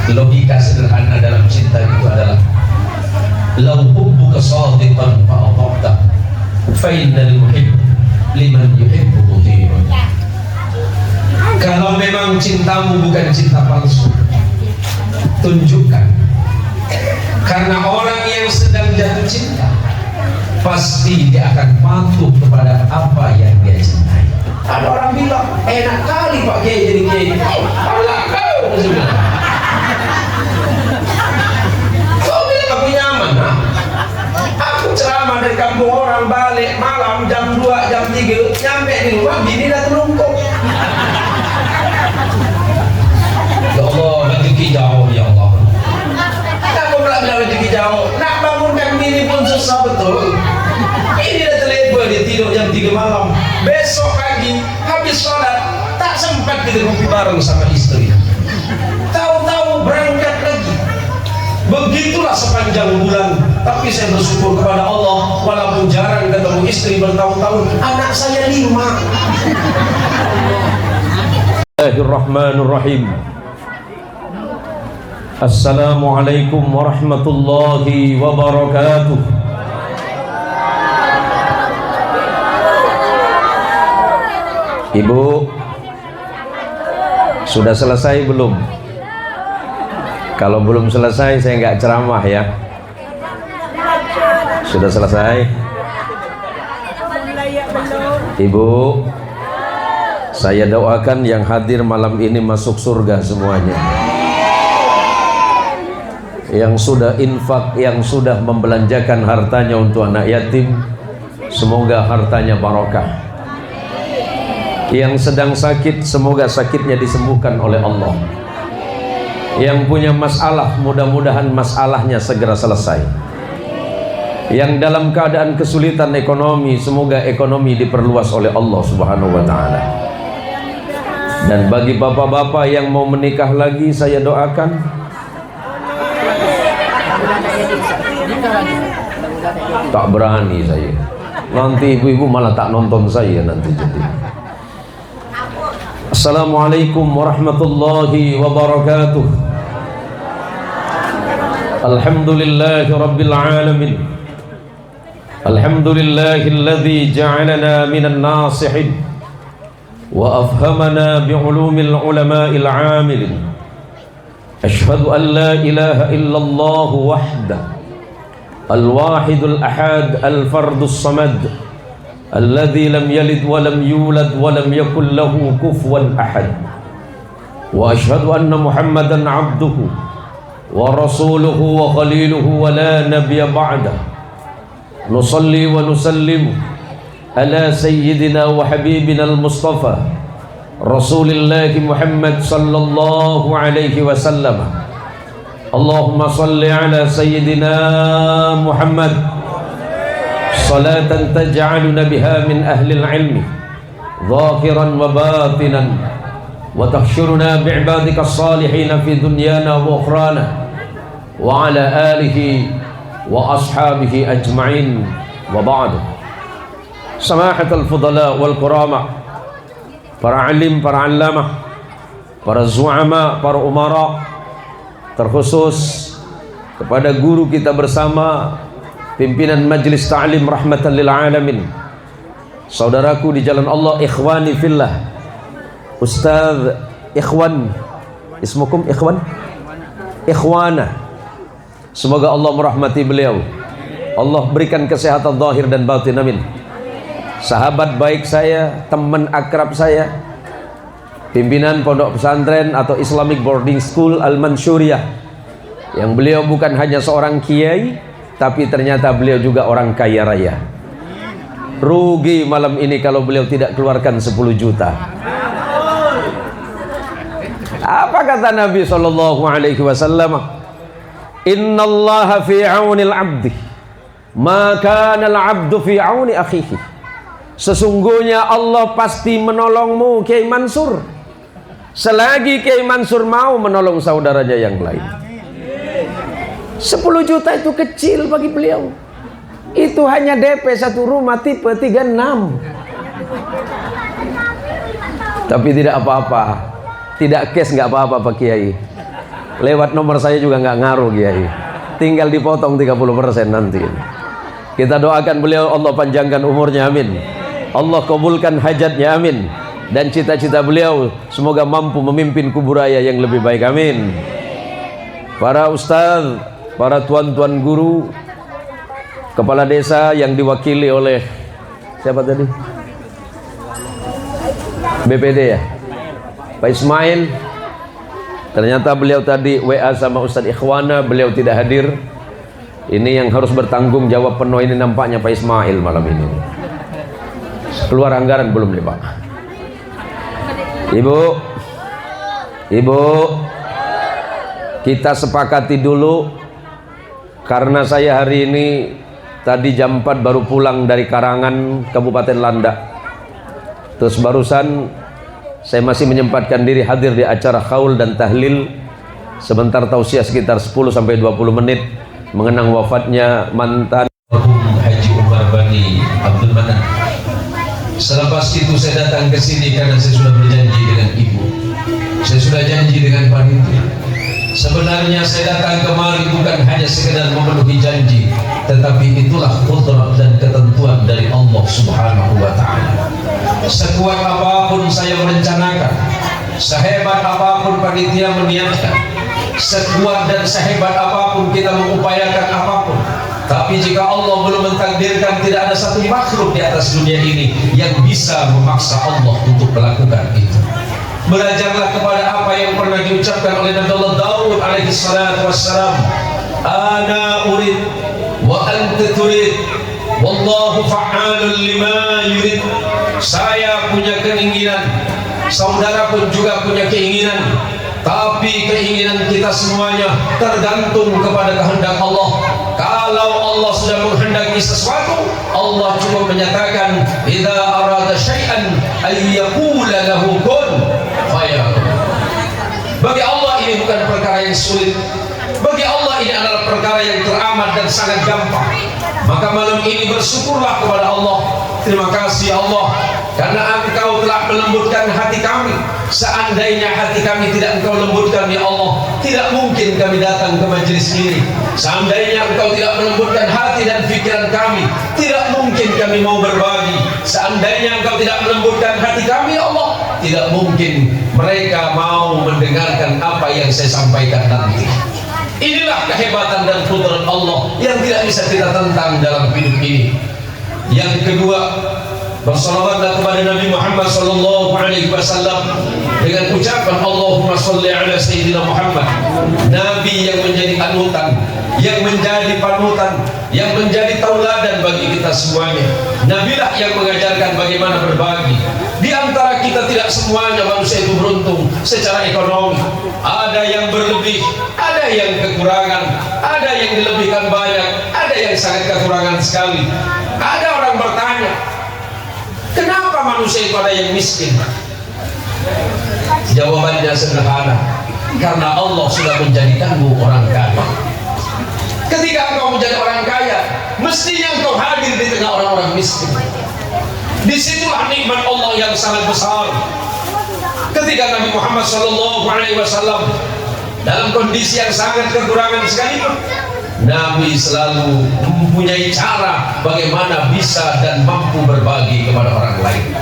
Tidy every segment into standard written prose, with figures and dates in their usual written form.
Logika sederhana dalam cinta itu adalah law hubbuka shadiqan fa ata'ta fa innal muhibb liman yuhibbu muti'un. Kalau memang cintamu bukan cinta palsu, tunjukkan. Karena orang yang sedang jatuh cinta pasti dia akan patuh kepada apa yang dia cintai. Ada orang bilang, enak kali Pak Kiai jadi Kiai. Allah kau, kau bilang aku nyaman, nah? Aku ceramah dari kampung orang, balik malam jam 2, jam 3, nyampe di rumah bini dah terlungkup. Ya Allah, rezeki jauh ya Allah. Kenapa pula bilang rezeki jauh? Nak bangunkan bini pun susah betul. Ini dah terleba, dia tidur jam 3 malam. Besok pagi habis sholat tak sempat kita ngopi bareng sama istri. Tahu-tahu berangkat lagi. Begitulah sepanjang bulan. Tapi saya bersyukur kepada Allah, walaupun jarang ketemu istri bertahun-tahun, anak saya 5. Bismillahirrahmanirrahim. Assalamualaikum warahmatullahi wabarakatuh. Ibu, sudah selesai belum? Kalau belum selesai saya nggak ceramah ya. Sudah selesai? Ibu, saya doakan yang hadir malam ini masuk surga semuanya. Yang sudah infak, yang sudah membelanjakan hartanya untuk anak yatim, semoga hartanya barokah. Yang sedang sakit, semoga sakitnya disembuhkan oleh Allah. Yang punya masalah, mudah-mudahan masalahnya segera selesai. Yang dalam keadaan kesulitan ekonomi, semoga ekonomi diperluas oleh Allah Subhanahu wa ta'ala. Dan bagi bapak-bapak yang mau menikah lagi, saya doakan tak berani saya. Nanti ibu-ibu malah tak nonton saya nanti jadi. Assalamualaikum warahmatullahi wabarakatuh. Alhamdulillahi rabbil alamin. Alhamdulillahilladzi ja'alana minan nasihin wa afhamana bi'ulumil ulama'il 'amilin. Ashhadu an la ilaha illallah wahdahu al-wahidul ahad al-fardus samad alladzi lam yalid wa lam yulad wa lam yakul lahu kufuwan ahad. Wa ashhadu anna Muhammadan 'abduhu wa rasuluhu wa khaliluhu wa la nabiyya ba'dahu. Nusalli wa nusallimu ala sayyidina wa habibina al-Mustafa Rasulillahi Muhammad sallallahu alaihi wasallam. Allahumma salli ala sayyidina Muhammad salatan taj'aluna biha min ahli al-ilmi zahiran wa batinan wa tahsyuruna bi'ibadika as-salihin fi dunyana wa ukhrana wa ala alihi wa ashabihi ajma'in wa ba'du. Samahatul fudala wal kurama, para alim, para allamah, para zu'ama, para umara, terkhusus kepada guru kita bersama, pimpinan Majlis Ta'lim Rahmatan lil Alamin, saudaraku di jalan Allah, ikhwani fillah, Ustaz Ikhwan, ismukum Ikhwan? Ikhwana. Semoga Allah merahmati beliau, Allah berikan kesehatan zahir dan batin, amin. Sahabat baik saya, teman akrab saya, pimpinan pondok pesantren atau Islamic Boarding School Al-Mansyuriyah, yang beliau bukan hanya seorang kiai, tapi ternyata beliau juga orang kaya raya. Rugi malam ini kalau beliau tidak keluarkan 10 juta. Apa kata Nabi SAW? Innallaha fi aunil abdi ma kana al-abdu fi auni akhihi. Sesungguhnya Allah pasti menolongmu Kiai Mansur selagi Kiai Mansur mau menolong saudaranya yang lain. 10 juta itu kecil bagi beliau. Itu hanya DP satu rumah tipe 36. Tapi tidak apa-apa. Tidak cash, nggak apa-apa Pak Kiai. Lewat nomor saya juga nggak ngaruh Kiai. Tinggal dipotong 30% nanti. Kita doakan beliau, Allah panjangkan umurnya, amin. Allah kabulkan hajatnya, amin. Dan cita-cita beliau semoga mampu memimpin kuburaya yang lebih baik, amin. Para ustaz, para tuan-tuan guru, kepala desa yang diwakili oleh siapa tadi? BPD ya? Pak Ismail. Ternyata beliau tadi WA sama Ustadz Ikhwana, beliau tidak hadir. Ini yang harus bertanggung jawab penuh ini nampaknya Pak Ismail malam ini. Keluar anggaran belum nih Pak? Ibu, kita sepakati dulu, karena saya hari ini tadi jam 4 baru pulang dari Karangan, Kabupaten Landak. Terus barusan saya masih menyempatkan diri hadir di acara khaul dan tahlil, sebentar tausiah sekitar 10-20 menit mengenang wafatnya mantan Haji Umar Bani Abdul Manan. Selepas itu saya datang ke sini karena saya sudah berjanji dengan ibu. Saya sudah janji dengan panitia. Sebenarnya saya datang kemari bukan hanya sekedar memenuhi janji, tetapi itulah qudrat dan ketentuan dari Allah Subhanahu wa ta'ala. Sekuat apapun saya merencanakan, sehebat apapun panitia meniatkan, sekuat dan sehebat apapun kita mengupayakan apapun, tapi jika Allah belum mentakdirkan, tidak ada satu makhluk di atas dunia ini yang bisa memaksa Allah untuk melakukan itu. Belajarlah kepada apa yang pernah diucapkan oleh Nabi Allah Daud alaihi salatu wassalam. Ana urid wa anta turid wallahu fa'alun lima yurid. Saya punya keinginan, saudara pun juga punya keinginan, tapi keinginan kita semuanya tergantung kepada kehendak Allah. Kalau Allah sudah menghendaki sesuatu, Allah cuma menyatakan idza arada syai'an ay yaqula lahu kun fayakun. Bagi Allah ini bukan perkara yang sulit. Bagi Allah ini adalah perkara yang teramat dan sangat gampang. Maka malam ini bersyukurlah kepada Allah. Terima kasih Allah, karena Engkau telah melembutkan hati kami. Seandainya hati kami tidak Engkau lembutkan ya Allah, tidak mungkin kami datang ke majelis ini. Seandainya Engkau tidak melembutkan hati dan pikiran kami, tidak mungkin kami mau berbagi. Seandainya Engkau tidak melembutkan hati kami ya Allah, tidak mungkin mereka mau mendengarkan apa yang saya sampaikan nanti. Inilah kehebatan dan kudrat Allah yang tidak bisa kita tentang dalam hidup ini. Yang kedua, bersalawatlah kepada Nabi Muhammad sallallahu alaihi wasallam dengan ucapan Allahumma sholli ala sayyidina Muhammad. Nabi yang menjadi panutan, yang menjadi panutan, yang menjadi tauladan bagi kita semuanya. Nabilah yang mengajarkan bagaimana berbagi. Di antara kita tidak semuanya manusia itu beruntung secara ekonomi. Ada yang berlebih, ada yang kekurangan, ada yang dilebihkan banyak, ada yang sangat kekurangan sekali. Ada orang bertanya, kenapa manusia itu ada yang miskin? Jawabannya sederhana, karena Allah sudah menjadikanmu orang kaya. Ketika engkau menjadi orang kaya, mestinya engkau hadir di tengah orang-orang miskin. Disitulah nikmat Allah yang sangat besar. Ketika Nabi Muhammad SAW dalam kondisi yang sangat kekurangan sekalipun, Nabi selalu mempunyai cara bagaimana bisa dan mampu berbagi kepada orang lain.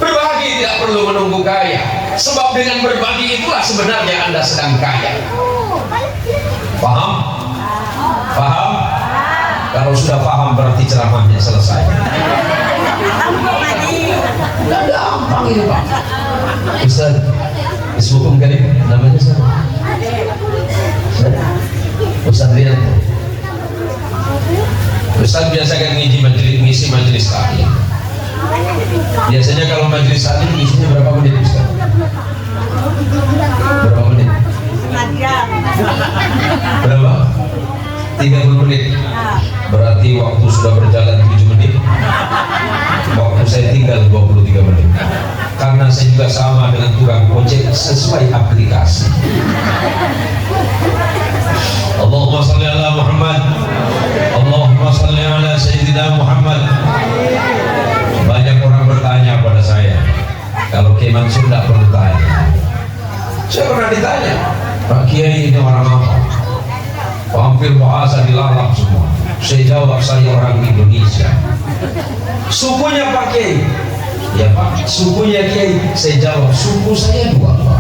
Berbagi tidak perlu menunggu kaya, sebab dengan berbagi itulah sebenarnya Anda sedang kaya. Paham? Paham? Kalau sudah paham berarti ceramahnya selesai. Tidak gampang ini Pak. Ustaz, Ismukum Karim, namanya siapa? Ustaz Rian. Ustaz biasa kan ngisi majelis taklim. Biasanya kalau majelis taklim ngisinya berapa menit Ustaz? Berapa menit? Berapa? 30 menit. Berarti waktu sudah berjalan 7 menit. Waktu saya tinggal 23 menit. Karena saya juga sama dengan tukang ojek, sesuai aplikasi. Allahumma sholli ala Muhammad. Allahumma sholli ala Sayyidina Muhammad. Banyak orang bertanya pada saya, kalau Kiai Mansur tidak perlu tanya. Saya pernah ditanya, Pak Kiai ini orang apa? Hampir bahasa dilalap semua. Saya jawab, saya orang Indonesia. Sukunya Pak Kiai? Ya Pak, sukunya Kiai. Saya jawab, suku saya dua Pak.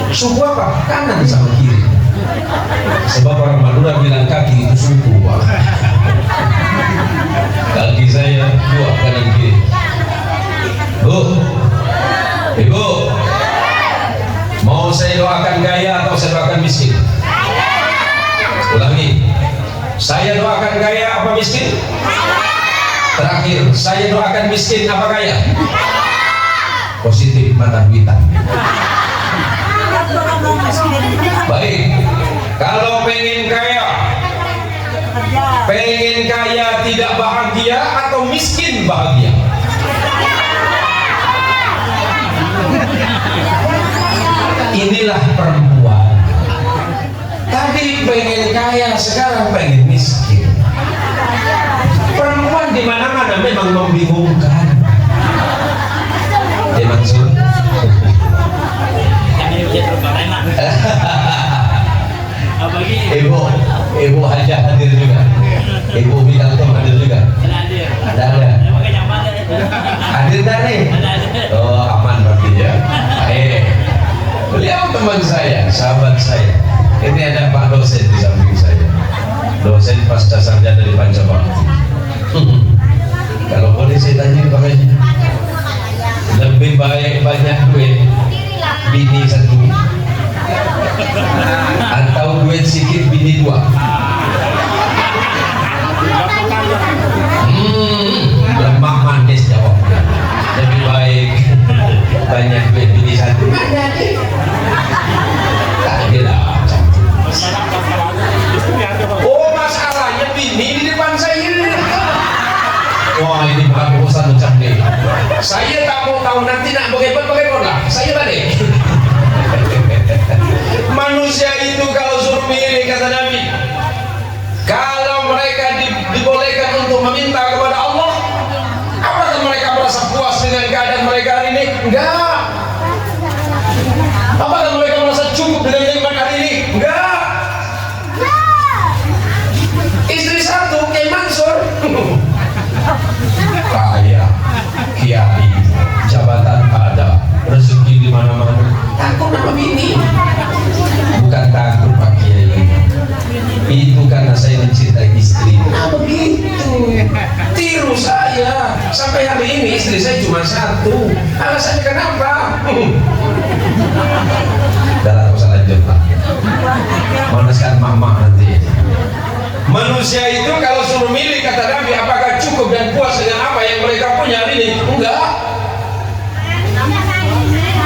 Suku apa? Kanan sama kiri. Sebab orang Madura bilang kaki itu suku Pak. Kaki saya dua, kanan kiri. Bu, Ibu, mau saya doakan kaya atau saya doakan miskin? Ulangi, saya doakan kaya apa miskin? Terakhir, saya doakan miskin apa kaya? Positif, mata duitan. Baik, kalau pengen kaya tidak bahagia atau miskin bahagia? Inilah perempuan. Tadi pengen kaya, sekarang pengen miskin. Perempuan di mana-mana memang membingungkan. Ya maksud. Ibu Hajah hadir juga. Ibu Bidantum hadir juga. Ada. Hadir tak nih? Oh aman berarti ya. Beliau teman saya, sahabat saya. Ini ada Pak dosen di samping saya. Dosen pasca sarjana dari Pancabakti. Kalau boleh saya tanya makanya, lebih baik banyak duit bini satu atau duit sedikit bini dua? Lemak manis jawabnya. Lebih baik banyak duit bini satu. Tak ada. Oh masalahnya bini di depan saya. Wah ini bukan urusan macam ni. Saya tak mau tahu nanti nak bagaimana lah. Saya balik. Manusia itu kalau suruh milih kata Nabi, kalau mereka dibolehkan untuk meminta kepada Allah, apakah mereka merasa puas dengan keadaan mereka hari ini? Enggak. Apakah mereka merasa cukup dengan nikmat hari ini? Enggak. Istri satu, Kiai Mansur. Kaya, kiai, jabatan ada, rezeki di mana-mana. Takut nama bini. Bukan takut Pak Kiai. Itu karena saya mencintai istri. Nah begitu. Tiru saya. Sampai hari ini istri saya cuma satu. Alasannya kenapa? Dah lah, usah lanjut Pak. Manaskan mama nanti. Manusia itu kalau suruh milih kata Nabi, apakah cukup dan puas dengan apa yang mereka punya hari ini? Enggak.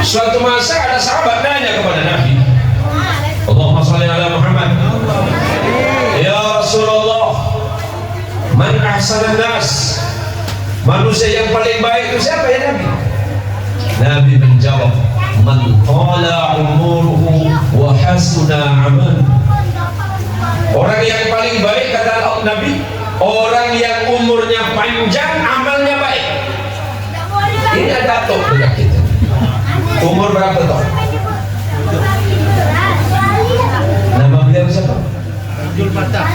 Suatu masa ada sahabat nanya kepada Nabi, Allahumma shalli ala Muhammad, ya Rasulullah, man ahsanan nas, manusia yang paling baik itu siapa ya Nabi? Nabi menjawab, man tala umuruhu wa hasuna amal. Orang yang paling baik kata Nabi, orang yang umurnya panjang, amalnya baik. Ini ada tok dekat kita. Umur berapa toh? Nama beliau siapa? Abdul Fatah.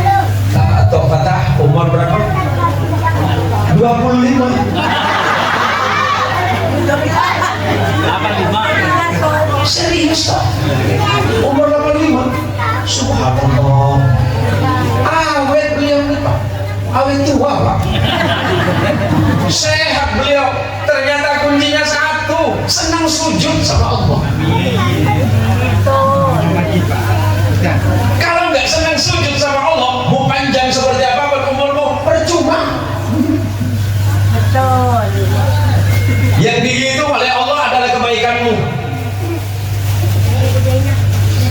Tok Fatah umur berapa? 25. 85. Serius toh? Umur 85. Subhanallah. Awet beliau nih Pak. Awet tua Pak. Sehat beliau. Ternyata kuncinya satu, senang sujud sama Allah. Kalau nggak senang sujud sama Allah, mau panjang seperti apapun umurmu, percuma. Betul. Yang dihitung oleh Allah adalah kebaikanmu.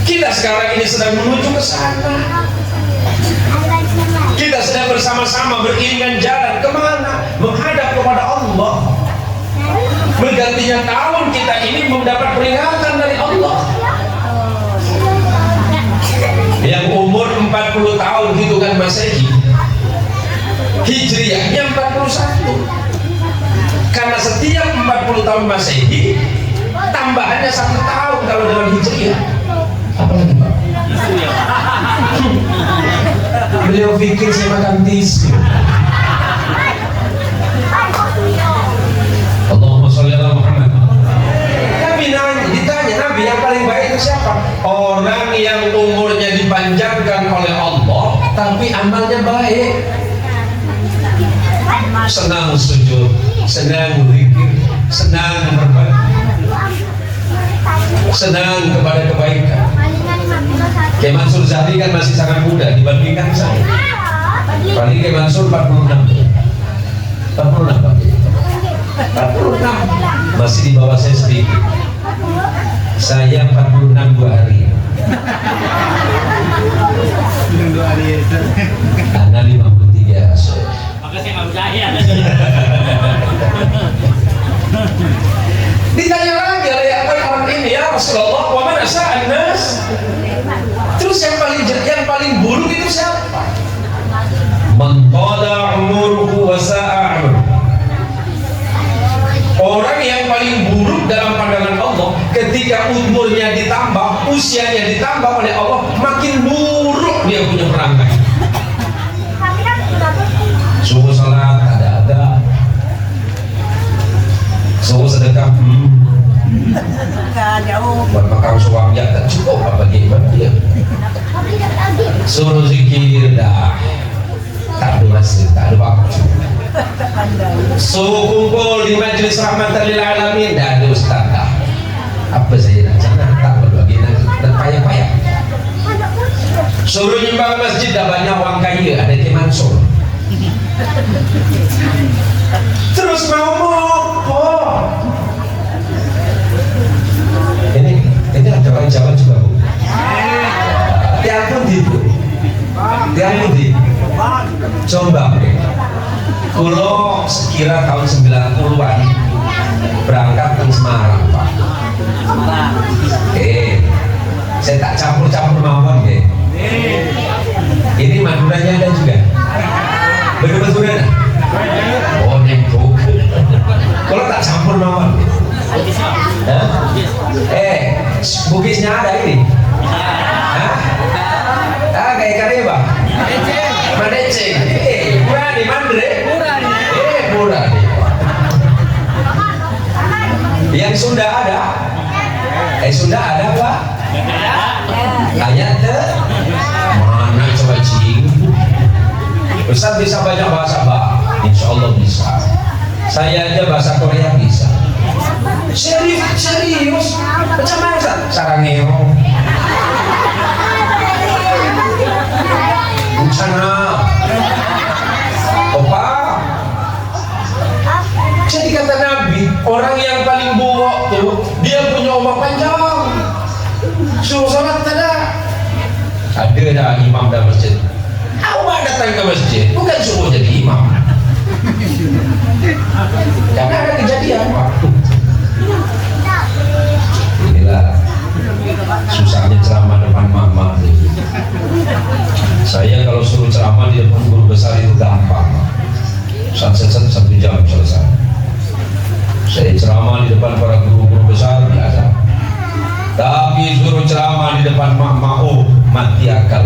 Kita sekarang ini sedang menuju ke sana. Kita sedang bersama-sama beriringan jalan kemana? Menghadap kepada Allah. Bergantinya tahun kita ini mendapat peringatan dari Allah. Yang umur 40 tahun hitungan Masehi, Hijriahnya 41. Karena setiap 40 tahun Masehi tambahannya 1 tahun kalau dalam Hijriah. Apalagi Pak? Beliau pikir saya makan tisu. Allahumma sholli ala Muhammad. Nabi ditanya, Nabi yang paling baik itu siapa? Orang yang umurnya dipanjangkan oleh Allah tapi amalnya baik. Senang sujud, senang zikir, senang berbagi, senang kepada kebaikan. Kiai Mansur Zahri kan masih sangat muda dibandingkan saya. Paling Kiai Mansur 46 Pak. 46 masih di bawah saya sedikit. Saya 46 2 hari. Anda 53. Makasih nggak percaya. Ditanya lagi oleh orang ini, ya Rasulullah, wa man asa'an nas? Terus yang paling buruk itu siapa? Man qala umuruhu wa sa'a amruhu. Orang yang paling buruk dalam pandangan Allah ketika umurnya ditambah, usianya ditambah oleh Allah, makin buruk dia punya perangai. Suruh salat ada, suruh sedekah buat makan suami tak cukup apa gimana dia. Suruh zikir dah tak ada masa, tak ada waktu. Suruh kumpul di majlis rahmatan lil alamin dah ada ustaz dah. Apa saya nak sana tak berbagi dan payah-payah. Suruh nyumbang masjid dah banyak orang kaya, ada Kiai Mansur. Terus mau apa? Ini ada orang Jawa juga Bu. Tiapun di Jombang. Kulo sekira tahun 90-an berangkat ke Semarang Pak. Saya tak campur-campur mawon deh. Ini Maduranya ada juga. Betul-betul ada. Oh nempuk. Kalau tak campur mawon. Bugisnya ada ini. Kayak kare Bang. Madeceng. Murah di Mandre. Murah. Yang Sunda ada? Sunda ada Pak? Tanya tuh. Mana coba cing? Ustaz bisa banyak bahasa Pak? Insya Allah bisa. Saya aja bahasa Korea bisa. Serius? Macam mana Ustaz? Sarangeo. Sana. Opa. Jadi kata Nabi, orang yang paling buruk tuh dia punya umur panjang. Suruh salat ada. Ada dah imam dalam masjid. Awak datang ke masjid bukan suruh jadi imam. Karena ada kejadian Pak. Inilah susahnya ceramah depan mama. Saya kalau suruh ceramah di depan guru besar itu gampang. Satu jam selesai. Saya ceramah di depan para guru-guru besar biasa. Tapi suruh ceramah di depan mak mati akal.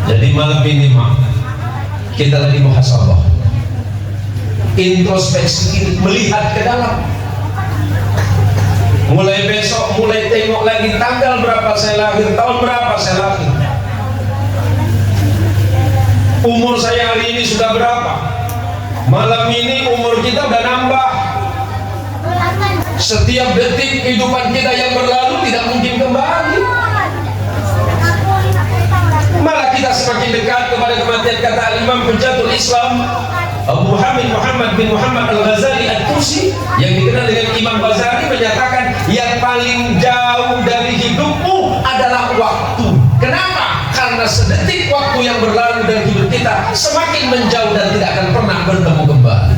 Jadi malam ini kita lagi muhasabah, introspeksi, melihat ke dalam. Mulai besok, mulai tengok lagi tanggal berapa saya lahir, tahun berapa saya lahir, umur saya hari ini sudah berapa. Malam ini umur kita udah nambah. Setiap detik kehidupan kita yang berlalu tidak mungkin kembali. Malah kita semakin dekat kepada kematian. Kata Imam Hujjatul Islam Abu Hamid Muhammad bin Muhammad Al-Ghazali At-Tusi, yang dikenal dengan Imam Ghazali, menyatakan yang paling jauh dari hidupmu adalah waktu. Kenapa? Karena sedetik waktu yang berlalu dari hidup kita semakin menjauh dan tidak akan pernah bertemu kembali.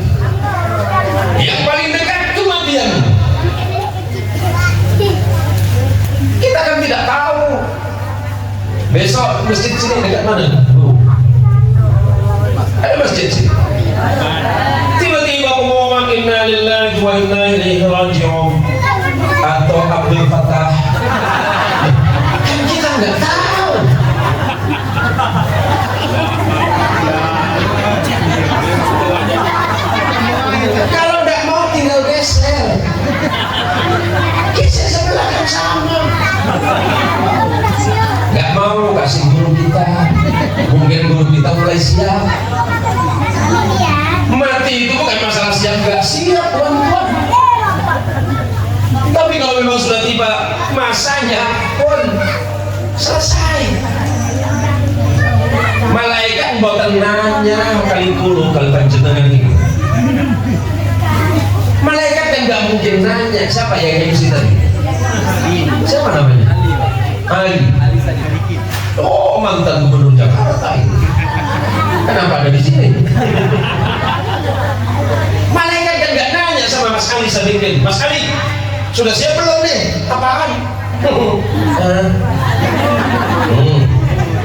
Yang paling dekat kematian. Kita kan tidak tahu besok masjid sini dekat mana. Ada masjid sini. Tiba-tiba pengumuman inna lillahi wa inna ilaihi raji'un atau Abdul Fattah. Kan kita nggak tahu. siap. Mati itu bukan masalah siap gak siap, tuan-tuan. Tapi kalau memang sudah tiba masanya pun selesai. Malaikat buatan nanya kali puluh kali panjenengan ini. Malaikat kan gak mungkin nanya siapa yang MC tadi. Siapa namanya? Ali. Oh, mantan gubernur Jakarta itu. Kenapa ada di sini? Malaikat kan gak nanya sama Mas Ali Sadikin. Mas Ali, sudah siap belum nih? Apaan?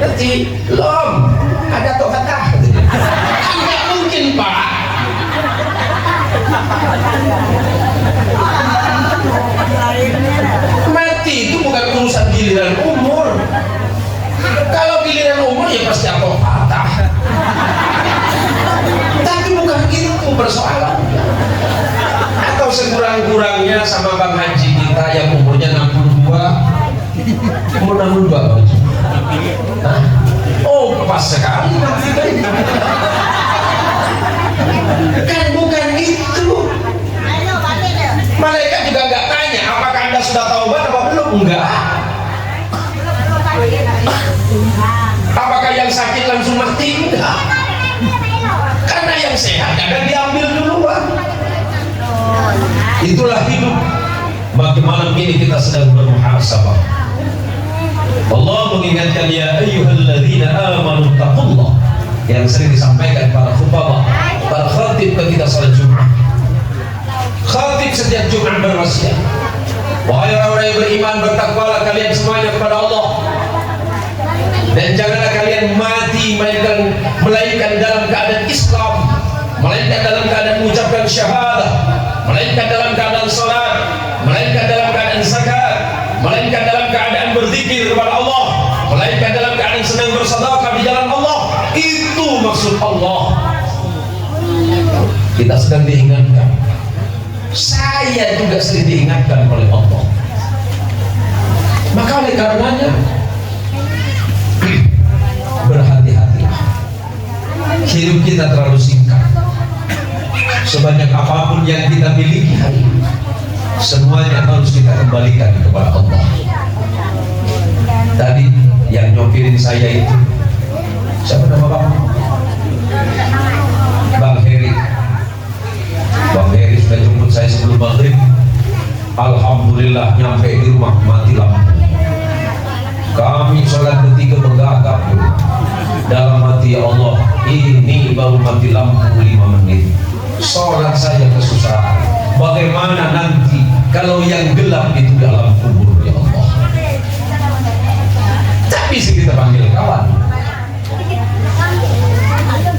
Nanti belum. Ada toh kata. Nggak mungkin, Pak. Mati itu bukan urusan giliran umur. Kalau giliran umur ya pasti apa patah. Tapi bukan itu persoalannya. Atau sekurang-kurangnya sama Bang Haji kita yang umurnya 62. Umur 62 Bang Haji. Nah, oh pas sekali. Kan bukan itu. Malaikat juga nggak tanya apakah Anda sudah taubat apa belum. Enggak. Apakah yang sakit langsung mati? Enggak. Karena yang sehat kadang diambil duluan. Itulah hidup. Maka malam ini kita sedang bermuhasabah. Allah mengingatkan ya ayyuhalladzina amanu taqullah, yang sering disampaikan para khutbah, para khatib ketika salat Jumat. Khatib setiap Jumat berwasiat, wahai orang-orang yang beriman, bertakwalah kalian semuanya kepada Allah, dan janganlah kalian mati melainkan dalam keadaan Islam, melainkan dalam keadaan mengucapkan syahadah, melainkan dalam keadaan salat, melainkan dalam keadaan zakat, melainkan dalam keadaan berzikir kepada Allah, melainkan dalam keadaan senang bersedekah di jalan Allah. Itu maksud Allah. Kita sedang diingatkan, saya juga sering diingatkan oleh Allah. Maka oleh karenanya berhati-hatilah. Hidup kita terlalu singkat. Sebanyak apapun yang kita miliki hari ini, semuanya harus kita kembalikan kepada Allah. Tadi yang nyopirin saya itu siapa nama Bang? Bang Heri. Bang Heri sudah jemput saya sebelum maghrib. Alhamdulillah nyampe di rumah mati lampu. Kami sholat ketika menggagap dalam hati, ya Allah, ini baru mati lampu 5 menit. Sholat saja kesusahan. Bagaimana nanti kalau yang gelap itu dalam kubur, ya Allah. Tapi sih kita panggil kawan.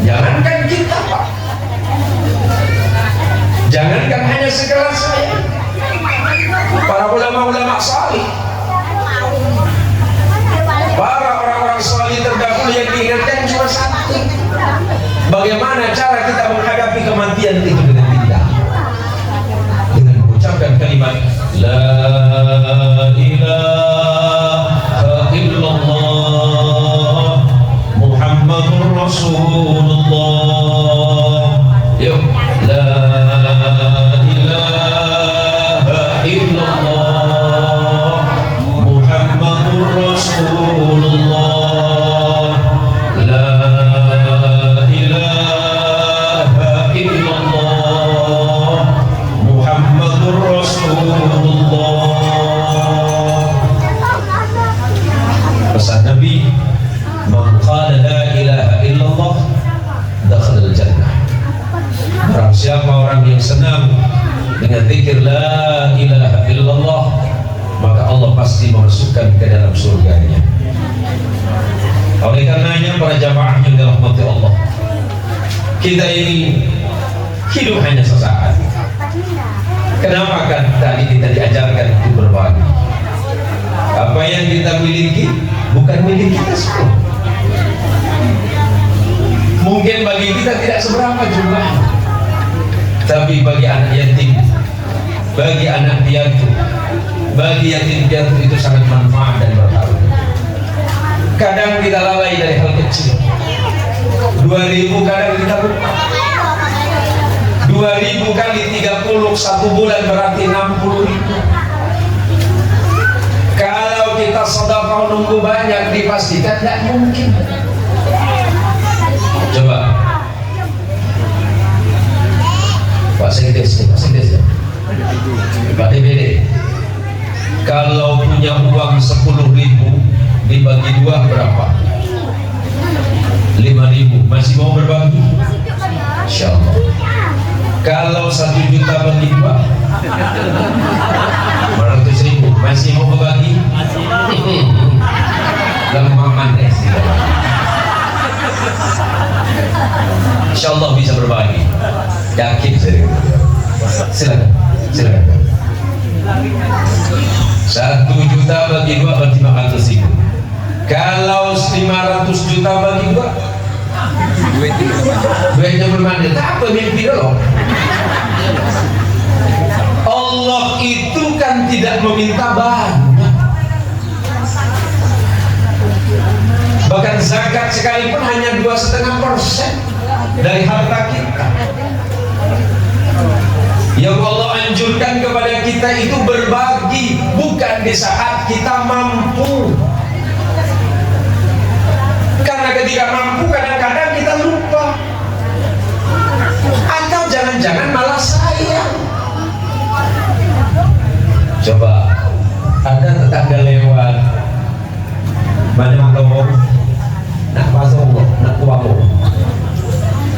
Jangankan kita, Pak. Jangankan hanya sekelas saya. Para ulama-ulama salih, para orang-orang salih terdahulu yang diingatkan cuma satu. Bagaimana cara kita menghadapi kematian itu dengan indah? Dengan mengucapkan kalimat La ilaha illallah Muhammadur Rasulullah. Yuk, La ilaha illallah Muhammadur Rasulullah. La ilaha illallah Muhammadur Rasulullah. Pesan Nabi, man qala la ilaha illallah dakhala al-jannah. Barang siapa orang yang senang dengan zikir la ilaha illallah, maka Allah pasti memasukkan ke dalam surganya. Oleh karenanya para jamaah yang dirahmati Allah, kita ini hidup hanya sesaat. Kenapa kan tadi kita diajarkan untuk berbagi? Apa yang kita miliki bukan milik kita semua. Mungkin bagi kita tidak seberapa jumlahnya, tapi bagi anak yatim, bagi anak piatu, bagi yatim piatu itu sangat manfaat dan berharga. Kadang kita lalai dari hal kecil. 2 2000 kadang kita lupa. 2000 kali 30 satu bulan berarti 60.000. Kalau kita sedekah nunggu banyak dipastikan tidak mungkin. Coba Pak Sekdes ya, Pak DPD, kalau punya uang 10.000 dibagi 2 berapa? 5.000. Masih mau berbagi? Insya Allah. Kalau 1 juta bagi 2 400.000. Masih mau berbagi? Lembangan Insya Allah bisa berbagi. Yakin saya. Silakan. 1 juta bagi 2 berarti 500.000. Kalau 500 juta bagi 2 duitnya bermanda. Apa mimpi dulu? Allah itu kan tidak meminta banyak. Bahkan zakat sekalipun hanya 2,5% dari harta kita. Yang Allah anjurkan kepada kita itu berbagi, bukan di saat kita mampu. Karena ketika mampu kadang-kadang kita lupa, atau jangan-jangan malah sayang. Coba ada tetangga lewat, banyak ngomong, nak masuk, nak uang,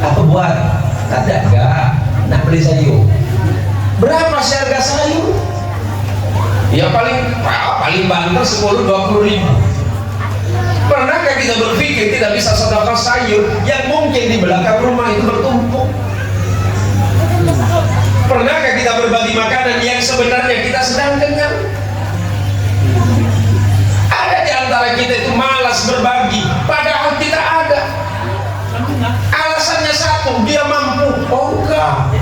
apa buat? Ada enggak? Nak beli sayur. Berapa harga sayur? Ya paling banter 10-20.000. Pernahkah kita berpikir tidak bisa sedekah sayur yang mungkin di belakang rumah itu bertumpuk? Pernahkah kita berbagi makanan yang sebenarnya kita sedang kenyang? Ada di antara kita itu malas berbagi, padahal kita ada. Alasannya satu, dia mampu. Oh enggak.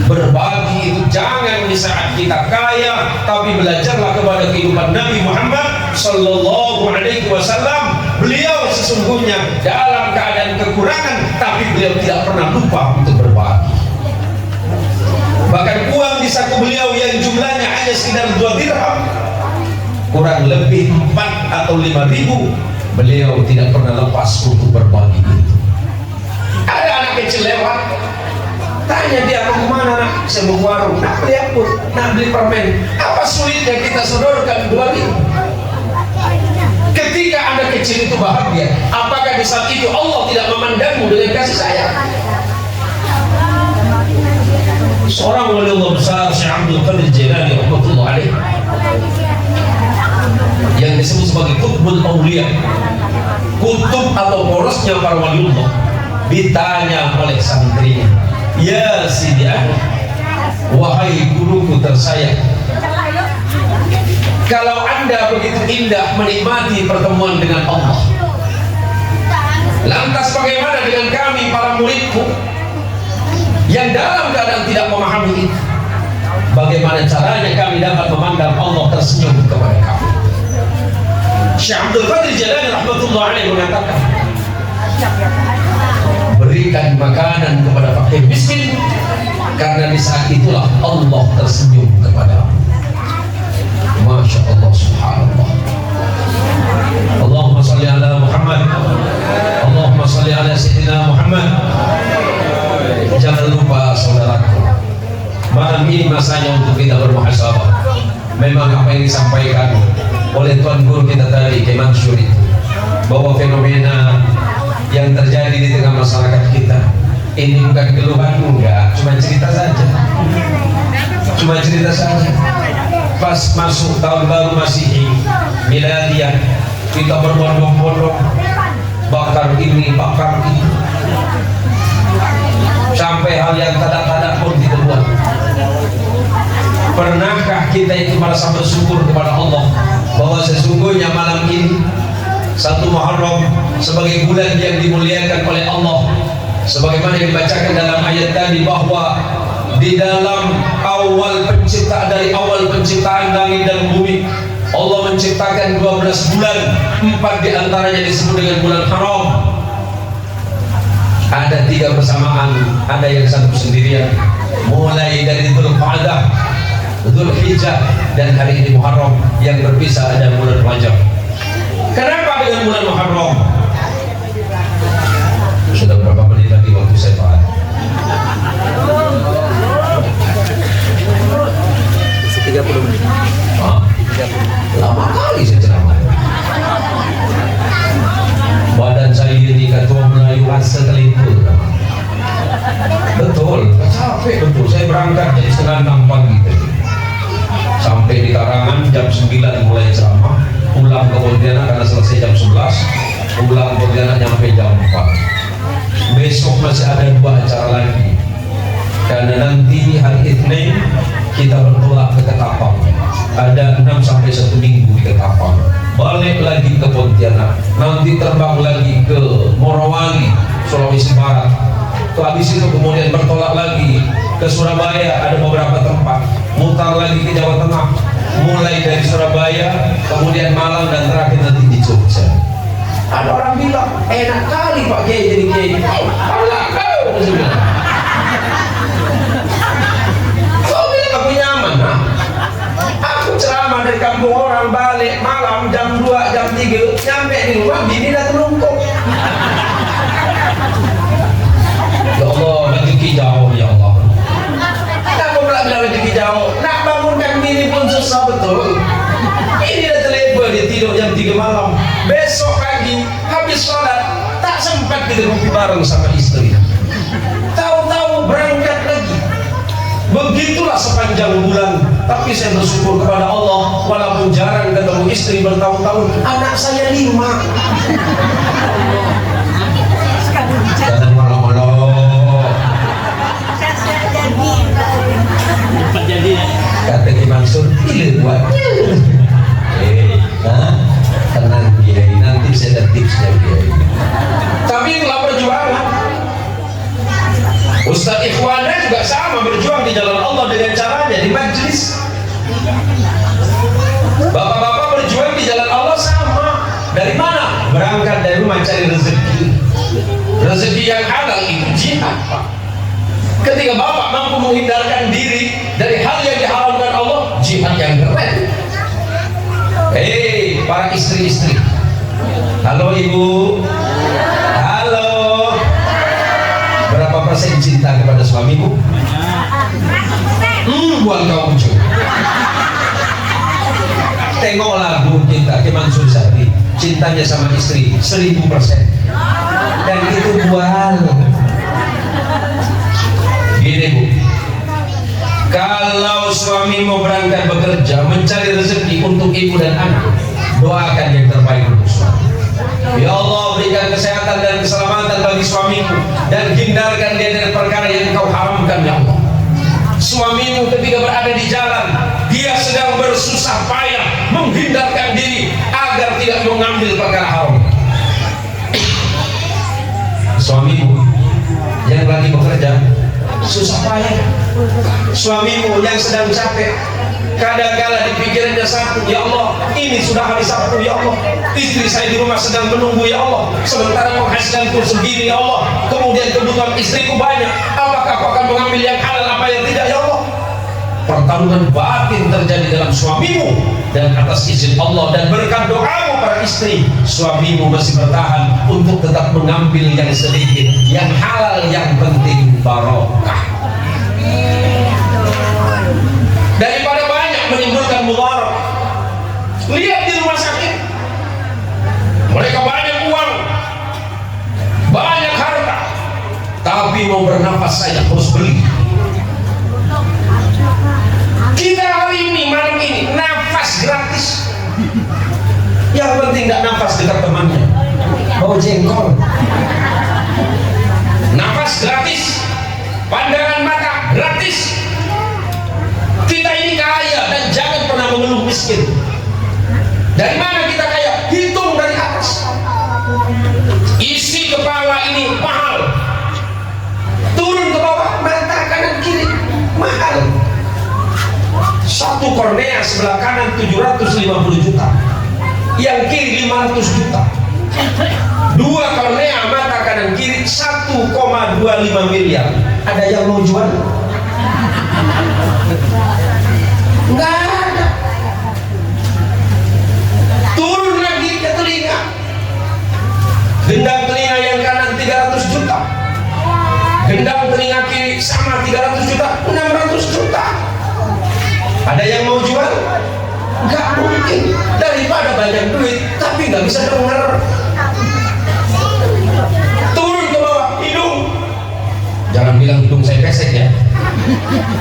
Berbagi itu jangan di saat kita kaya, tapi belajarlah kepada kehidupan Nabi Muhammad Sallallahu Alaihi Wasallam. Beliau sesungguhnya dalam keadaan kekurangan, tapi beliau tidak pernah lupa untuk berbagi. Bahkan uang di saku beliau yang jumlahnya hanya sekitar 2 dirham, kurang lebih 4 atau 5.000, beliau tidak pernah lepas untuk berbagi itu. Ada anak kecil lewat, tanya dia mau kemana nak? Saya mau warung. Nak beli apa? Nak beli permen. Apa sulitnya kita sodorkan 2.000? Ketika anak kecil itu bahagia, apakah di saat itu Allah tidak memandangmu dengan kasih sayang? Seorang wali Allah besar, Syekh Abdul Qadir Jailani rahmatullah alaih, yang disebut sebagai Qutbul Auliya, kutub atau porosnya para waliullah, ditanya oleh santrinya, ya Sidi Ahmad, wahai guruku tersayang, kalau anda begitu indah menikmati pertemuan dengan Allah, lantas bagaimana dengan kami para muridku yang dalam keadaan tidak memahami itu? Bagaimana caranya kami dapat memandang Allah tersenyum kepada kami? Syekh Abdul Qadir Jailani rahmatullah alaih mengatakan, berikan makanan kepada fakir miskin, karena di saat itulah Allah tersenyum kepadamu. Masya Allah, subhanallah. Allahumma salli ala Muhammad, Allahumma salli ala Sayyidina Muhammad. Jangan lupa saudaraku, malam ini masanya untuk kita bermuhasabah. Memang apa yang disampaikan oleh Tuan Guru kita tadi, Kiai Mansur, bahwa fenomena yang terjadi di tengah masyarakat kita ini bukan keluhan, enggak, cuma cerita saja. Pas masuk tahun baru Masihi Miladiah, kita berbondong-bondong bakar ini, bakar itu, sampai hal yang kadang-kadang pun kita buat. Pernahkah kita itu merasa bersyukur kepada Allah bahwa sesungguhnya malam ini 1 Muharram sebagai bulan yang dimuliakan oleh Allah, sebagaimana yang dibacakan dalam ayat tadi, bahwa di dalam awal penciptaan, dari awal penciptaan langit dan bumi, Allah menciptakan 12 bulan, 4 diantaranya disebut dengan bulan haram. Ada 3 bersamaan, ada yang 1 sendirian. Mulai dari Dzulqa'dah, Dzulhijjah, dan hari ini Muharram. Yang berpisah ada bulan Rajab. Kenapa dengan bulan Muharram? Sudah berapa menit lagi waktu saya Pak? Masih 30 menit. Lama kali saya ceramah. Badan saya ini ketua Melayu rasa terlimpul. Betul, capek betul. Saya berangkat jadi setengah 6 pagi tadi. Sampai di Karangan jam 9 mulai ceramah. Pulang ke Pontianak karena selesai jam 11. Pulang ke Pontianak nyampe jam 4. Besok masih ada 2 acara lagi. Karena nanti hari Isnin kita bertolak ke Ketapang. Ada 6 sampai 1 minggu di Ketapang. Balik lagi ke Pontianak. Nanti terbang lagi ke Morowali, Sulawesi Barat. Habis itu kemudian bertolak lagi ke Surabaya, ada beberapa tempat. Mutar lagi ke Jawa Tengah. Mulai dari Surabaya, kemudian Malang, dan terakhir nanti di Jogja. Ada orang bilang, enak kali Pak Kiai jadi Kiai. Allah kau, kau bilang aku nyaman, ha? Aku ceramah dari kampung orang, balik malam jam 2, jam 3, nyampe di rumah bini dah terlungkup. Ya Allah, rezeki jauh ya Allah. Kenapa pula bilang rezeki jauh? Nak bangunkan bini pun susah betul. Ini dah terlebel, dia tidur jam 3 malam. Besok pagi habis sholat tak sempat kita ngopi bareng sama istri. Tahu-tahu berangkat lagi. Begitulah sepanjang bulan. Tapi saya bersyukur kepada Allah, walaupun jarang ketemu istri bertahun-tahun. Anak saya 5. Jangan malu-malu. Kata Ki Mansur, pilih buat. Tenang Kiai, nanti saya ada tipsnya Kiai. Tapi itulah perjuangan. Ustaz Ikhwannya juga sama, berjuang di jalan Allah dengan caranya di majlis. Bapak-bapak berjuang di jalan Allah sama. Dari mana? Berangkat dari rumah cari rezeki. Rezeki yang halal itu jihad, Pak. Ketika bapak mampu menghindarkan diri dari hal yang diharamkan Allah, jihad yang keren. Hei, para istri-istri. Halo Ibu. Halo. Berapa persen cinta kepada suamimu? Buat kau ujuk. Tengoklah Bu kita, Ki Mansur Sahri. Cintanya sama istri 1000%. Dan itu bual. Gini Bu, kalau suami mau berangkat bekerja mencari rezeki untuk ibu dan anak, doakan yang terbaik untuk suami. Ya Allah, berikan kesehatan dan keselamatan bagi suamiku dan hindarkan dia dari perkara yang Engkau haramkan ya Allah. Suamimu ketika berada di jalan, dia sedang bersusah payah menghindarkan diri agar tidak mengambil perkara haram. Suamimu yang lagi bekerja susah payah. Suamimu yang sedang capek, kadang-kala di pikirannya satu, ya Allah, ini sudah hari Sabtu ya Allah, istri saya di rumah sedang menunggu ya Allah, sementara penghasilanku segini ya Allah, kemudian kebutuhan istriku banyak, apakah kau akan mengambil yang halal apa yang tidak ya Allah? Pertarungan batin terjadi dalam suamimu, dan atas izin Allah dan berkat doamu para istri, suamimu masih bertahan untuk tetap mengambil yang sedikit, yang halal, yang penting barokah, daripada banyak menimbulkan mudarat. Lihat di rumah sakit, mereka banyak uang, banyak harta, tapi mau bernafas saja harus beli. Kita hari ini, malam ini, nafas gratis. Yang penting tidak nafas dekat temannya, bau jengkol. Nafas gratis, pandangan mata gratis. Kita ini kaya dan jangan pernah mengeluh miskin. Dari mana kita kaya? Hitung dari atas. Isi kepala ini mahal, turun ke bawah, mata kanan kiri mahal. Satu kornea sebelah kanan 750 juta, yang kiri 500 juta. 2 kornea mata kanan kiri 1,25 miliar. Ada yang mau jual? Enggak ada. Turun lagi ke telinga. Gendang telinga yang kanan 300 juta. Gendang telinga kiri sama 300 juta, 600 juta. Ada yang mau jual? Enggak mungkin. Daripada banyak duit tapi nggak bisa dengar. Turun ke bawah, hidung. Jangan bilang hidung saya pesek ya.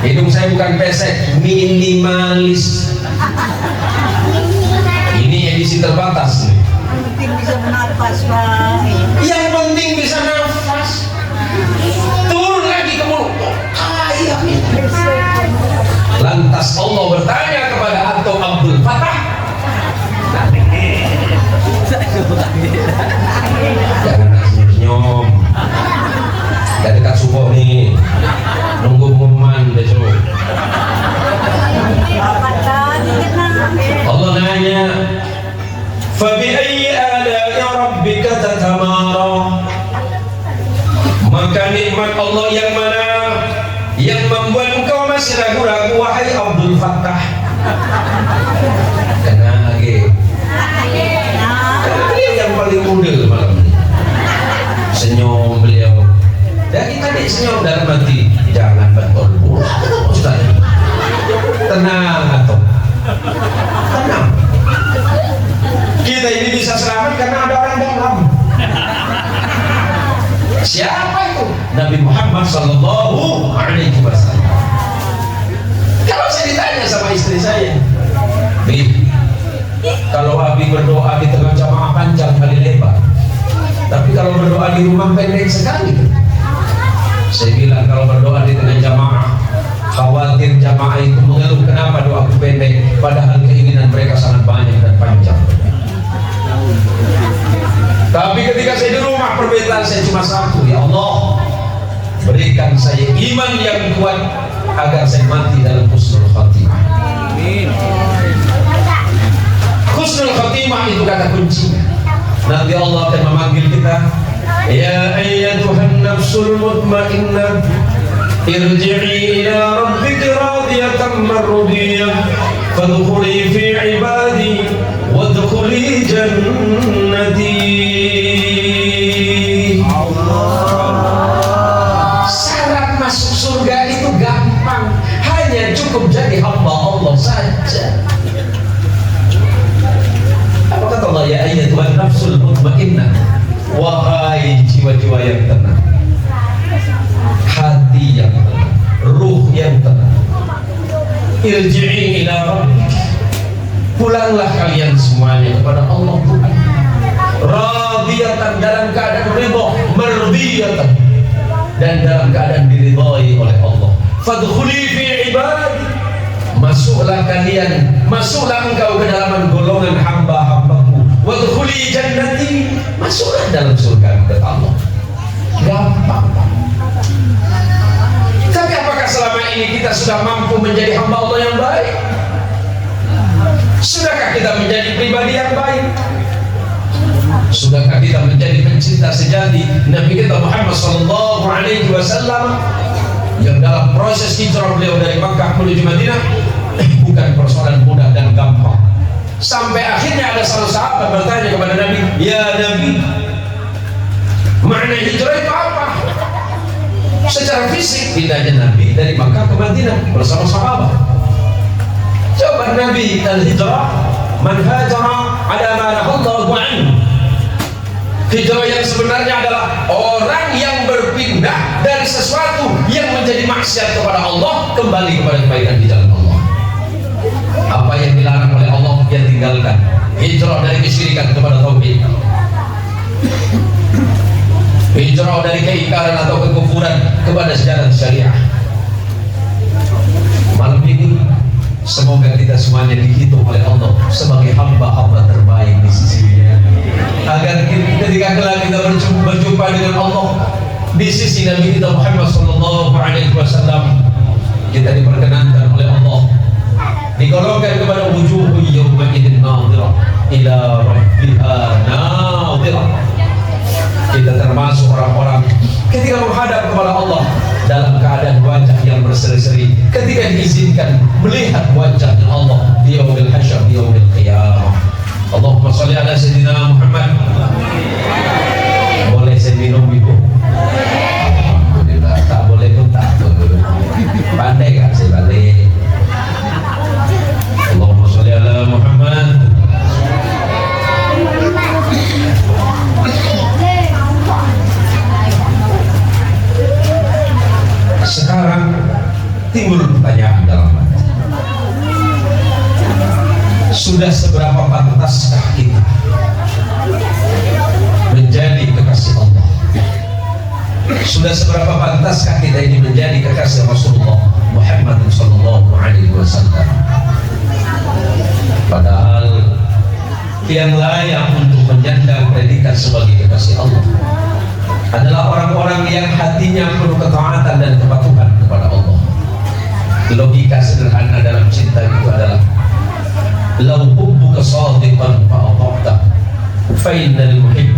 Hidung saya bukan pesek, minimalis. Ini edisi terbatas nih. Penting bisa bernafas, Pak. Yang penting bisa nafas. Turun lagi ke mulut. Kaya. Lantas Allah bertanya kepada Anto Abdul Fattah, jangan senyum-senyum. Gak dekat subuh nih, nunggu pengumuman besok. Allah nanya, Fabi'ayyi ala'i rabbika tatamara. Maka nikmat Allah yang mana yang membuat engkau masih ragu-ragu, wahai Abdul Fattah? Kena lagi. Beliau yang paling muda malam ini. Senyum beliau. Dari tadi senyum dalam hati. Jangan betul Ustaz. Tenang atau tenang. Kita ini bisa selamat karena ada orang dalam. Siapa itu? Nabi Muhammad sallallahu alaihi wasallam. Kalau saya ditanya sama istri saya, Bi, kalau Abi berdoa di tengah jamaah panjang kali lebar, tapi kalau berdoa di rumah pendek sekali. Saya bilang kalau berdoa di tengah jamaah, khawatir jamaah itu mengeluh kenapa doaku pendek, padahal keinginan mereka sangat banyak dan panjang. Tapi ketika saya di rumah, perbedaan saya cuma satu, ya Allah, berikan saya iman yang kuat agar saya mati dalam husnul khatimah. Amin. Husnul khatimah itu kata kuncinya. Nanti Allah akan memanggil kita, ya ayyatuhan nafsul mutmainnah, irji'i ila rabbiki radiyatan mardiyah, fadkhuli fi ibadi wadkhuli jannati. Syarat masuk surga itu gampang, hanya cukup jadi hamba Allah saja. Apa kata Allah? Ya ayyatuhan nafsul mutmainnah, wahai jiwa-jiwa yang tenang, hati yang tenang, ruh yang tenang, irji'i ila rabbik, pulanglah kalian semuanya kepada Allah Tuhan, radiyatan, dalam keadaan ridha, mardiyatan, dan dalam keadaan diridhai oleh Allah. Fadkhuli fi ibadi, masuklah kalian, masuklah engkau ke dalam golongan hamba-hambaku. Wadkhuli jannati, masuklah dalam surga kata Allah. Gampang. Tapi apakah selama ini kita sudah mampu menjadi hamba Allah yang baik? Sudahkah kita menjadi pribadi yang baik? Sudahkah kita menjadi pencinta sejati Nabi kita Muhammad sallallahu alaihi wasallam, yang dalam proses hijrah beliau dari Makkah menuju Madinah bukan persoalan mudah dan gampang. Sampai akhirnya ada salah sahabat bertanya kepada Nabi, ya Nabi, makna hijrah itu apa? Secara fisik pindahnya Nabi dari Makkah ke Madinah bersama sahabat. Coba Nabi al-hijrah, man hajara ala ma nahallahu anhu. Hijrah yang sebenarnya adalah orang yang berpindah dari sesuatu yang menjadi maksiat kepada Allah kembali kepada kebaikan di jalan Allah. Apa yang dilarang oleh Allah dia tinggalkan. Hijrah dari kesyirikan kepada tauhid. Hijrah dari keingkaran atau kekufuran kepada jalan syariah. Malam ini semoga kita semuanya dihitung oleh Allah sebagai hamba-hamba terbaik di sisinya, agar ketika kelak kita berjumpa dengan Allah di sisi Nabi kita Muhammad sallallahu alaihi wasallam, kita diperkenankan oleh Allah digolongkan kepada wujuhu yawma idzin nadhirah ila rabbiha nadhirah. ketika diizinkan melihat wajahnya Allah di yaumil hasyr, di yaumil qiyamah. Allahumma sholli ala sayyidina Muhammad. Boleh saya minum ibu? Alhamdulillah. Tak boleh pun tak boleh. Pandai gak saya balik? Allahumma sholli ala Muhammad. Sekarang timbul pertanyaan dalam hati. Sudah seberapa pantaskah kita menjadi kekasih Allah? Sudah seberapa pantaskah kita ini menjadi kekasih Rasulullah Muhammad sallallahu alaihi wasallam? Padahal yang layak untuk menyandang predikat sebagai kekasih Allah adalah orang-orang yang hatinya penuh ketaatan dan kepatuhan kepada Allah. Logika sederhana dalam cinta itu adalah law hubbuka shadiqan fa ata'ta fa innal muhibb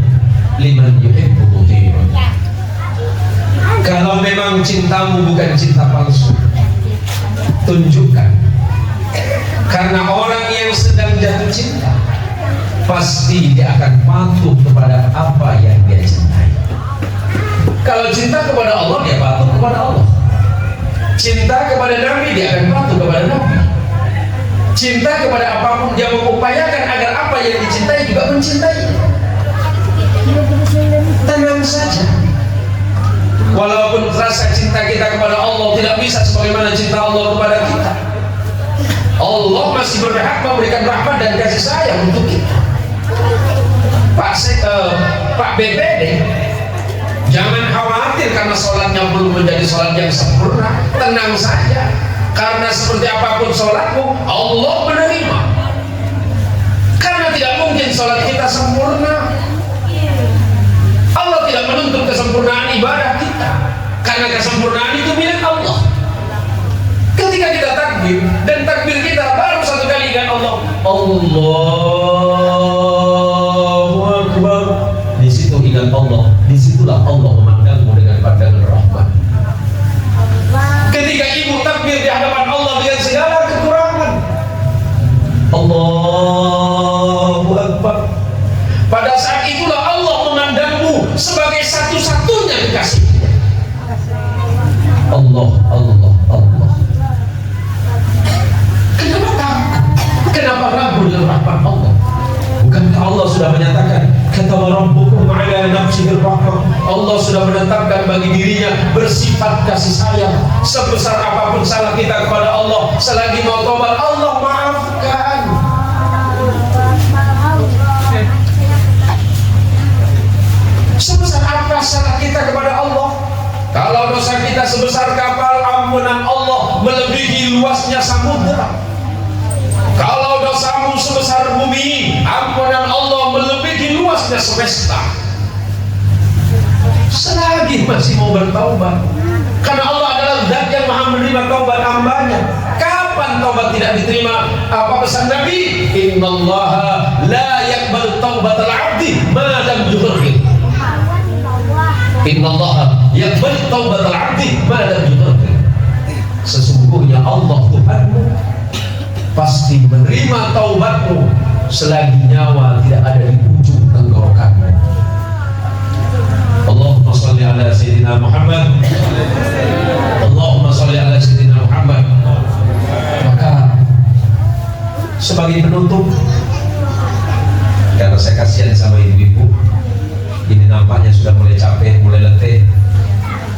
liman yuhibbu muti'un. Kalau memang cintamu bukan cinta palsu, tunjukkan. Karena orang yang sedang jatuh cinta pasti dia akan patuh kepada apa yang dia cintai. Kalau cinta kepada Allah, dia patuh kepada Allah. Cinta kepada Nabi, dia akan patuh kepada Nabi. Cinta kepada apapun, dia mengupayakan agar apa yang dicintai juga mencintai. Tenang saja. Walaupun rasa cinta kita kepada Allah tidak bisa sebagaimana cinta Allah kepada kita, Allah masih berhak memberikan rahmat dan kasih sayang untuk kita. Pak BPD, jangan khawatir karena sholatnya belum menjadi sholat yang sempurna. Tenang saja, karena seperti apapun sholatmu, Allah menerima. Karena tidak mungkin sholat kita sempurna. Allah tidak menuntut kesempurnaan ibadah kita, karena kesempurnaan itu milik Allah. Ketika kita takbir, dan takbir kita baru satu kali ingat Allah, Allahu Akbar. Di situ ingat Allah, disitulah Allah memandangmu dengan pandangan rahmat. Ketika ibu takbir di hadapan Allah dengan segala kekurangan, Allahu Akbar. Pada saat itulah Allah memandangmu sebagai satu-satunya kekasih. Allah, Allah, Allah. Kenapa takut? Kenapa ragu dengan rahmat Allah? Bukankah Allah sudah menyatakan, kata rabbukum ala nafsihir rahmah, Allah sudah menetapkan bagi dirinya bersifat kasih sayang. Sebesar apapun salah kita kepada Allah, selagi mau tobat, Allah maafkan. Sebesar apa salah kita kepada Allah? Kalau dosa kita sebesar kapal, ampunan Allah melebihi luasnya samudra. Kalau dosamu sebesar bumi, ampunan Allah melebihi luasnya semesta. Selagi masih mau bertaubat, karena Allah adalah zat yang maha menerima taubat hambanya. Kapan taubat tidak diterima? Apa pesan Nabi? Innallaha la yaqbalu taubatal 'abdi ma lam yughargir. Innallaha yaqbalu taubatal 'abdi ma lam yughargir. Sesungguhnya Allah Tuhanmu pasti menerima taubatmu selagi nyawa tidak ada di ujung tenggorokanmu. Allahumma sholli ala sayyidina Muhammad. Allahumma sholli ala sayyidina Muhammad. Maka sebagai penutup, karena saya kasihan sama ibu-ibu, ini nampaknya sudah mulai capek, mulai letih,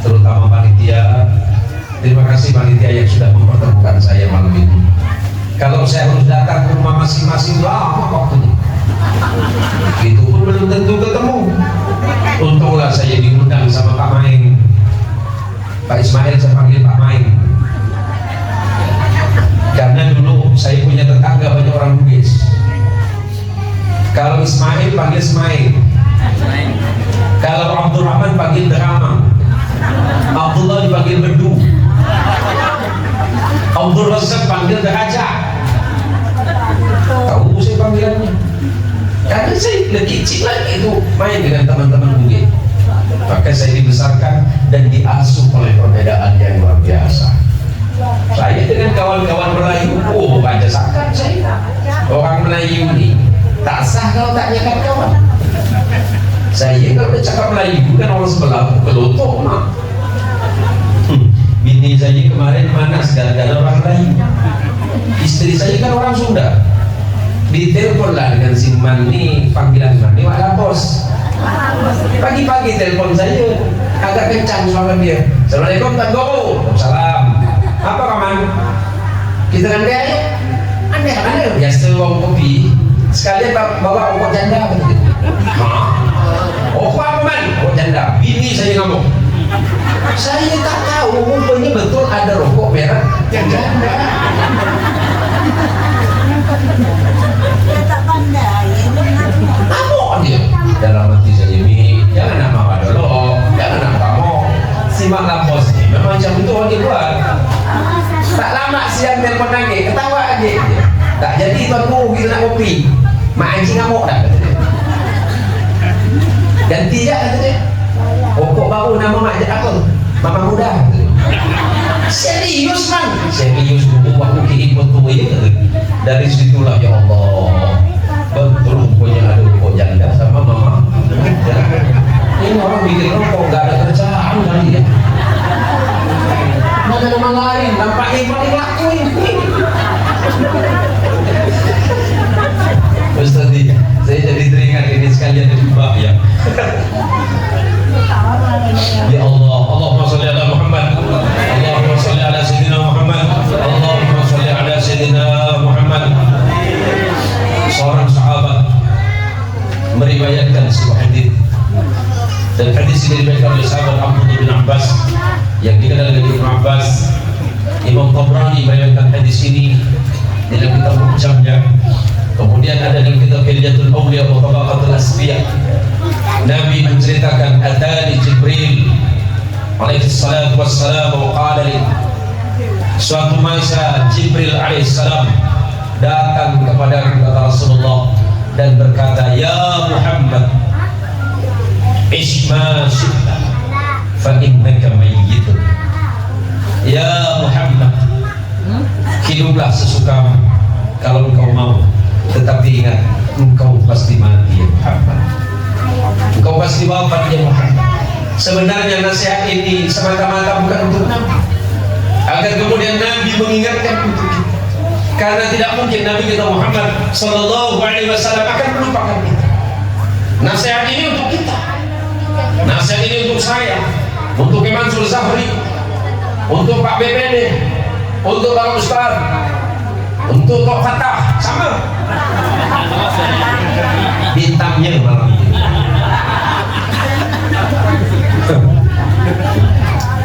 terutama panitia. Terima kasih panitia yang sudah mempertemukan saya malam ini. Kalau saya harus datang ke rumah masing-masing, lama waktunya. Itu pun belum tentu ketemu. Untunglah saya diundang sama Pak Maing, Pak Ismail saya panggil Pak Maing. Karena dulu saya punya tetangga banyak orang Bugis. Kalau Ismail panggil Ismail, kalau Abdurrahman panggil Deramang, Abdullah dipanggil Bedu, Abdul Razak panggil Deraja. Tahu saya panggilannya? Karena saya lebih kecil lagi itu main dengan teman-teman Bugis. Maka saya dibesarkan dan diasuh oleh perbedaan yang luar biasa. Saya dengan kawan-kawan Melayu, baca zakat saya. Orang Melayu ini tak sah kalau tak nyakat kawan. Saya kalau udah cakap Melayu kan orang sebelah kelotok mak. Bini saya kemarin manas gara-gara orang Melayu. Istri saya kan orang Sunda. Ditelepon lah dengan si Mani, panggilan Mani, wala bos. Pagi-pagi telepon saya agak kencang suara dia. Assalamualaikum Tan Gobo. Salam. Apa kaman? Kita kan dia ayo. Aneh. Biasa uang kopi. Sekalian bawa rokok janda gitu. Oh apa man? Rokok janda. Bini saya ngomong. Saya tak tahu rupanya betul ada rokok merah yang janda. Dia tak pandai. Ngamuk dia. Dalam hati saya ini, jangan nak marah dulu, jangan nak kamu. Simaklah bos ni. Memang macam itu orang dia buat. Tak lama siang telepon lagi, ketawa aja. Tak jadi tuan guru kita nak kopi. Mak anjing ngamuk dah kata dia. Ganti je kata dia. Pokok baru nama mak apa? Mama muda kata dia. Serius man? Serius dulu aku kirim betul ya. Dari situlah ya Allah. Betul punya ada rokok janda sama mama. Ini orang bikin rokok gak ada kerjaan kali ya. Mana nama lain nampaknya paling laku ini. Ustaz, saya jadi teringat ini sekalian dari Mbak ya. Ya Allah, Allahumma sholli ala Muhammad. Allahumma sholli ala Sayyidina Muhammad. Allahumma sholli ala Sayyidina Muhammad. Seorang sahabat meriwayatkan sebuah hadis, dan hadis ini diriwayatkan oleh sahabat Abdullah bin Abbas yang dikenal dengan Ibnu Abbas. Imam Tabrani meriwayatkan hadis ini dalam kitab Mu'jamnya. Kemudian ada dalam kitab Hilyatul Awliya wa Tabaqatul Asfiya. Nabi menceritakan atani Jibril alaihi salatu wassalam wa qala li. Suatu masa Jibril alaihi salam datang kepada kata Rasulullah dan berkata, ya Muhammad, isma syi'ta fa innaka mayyitun. Ya Muhammad, hiduplah sesukamu kalau engkau mau, tetapi ingat engkau pasti mati ya Muhammad. Engkau pasti wafat ya Muhammad. Sebenarnya nasihat ini semata-mata bukan untuk Nabi, agar kemudian Nabi mengingatkan untuk kita. Karena tidak mungkin Nabi kita Muhammad Sallallahu Alaihi Wasallam akan melupakan kita. Nasihat ini untuk kita. Nasihat ini untuk saya, untuk Imam Mansur Zahri, untuk Pak BPD, untuk Pak Ustaz, untuk Tok Fatah, sama. Bintangnya malam ini.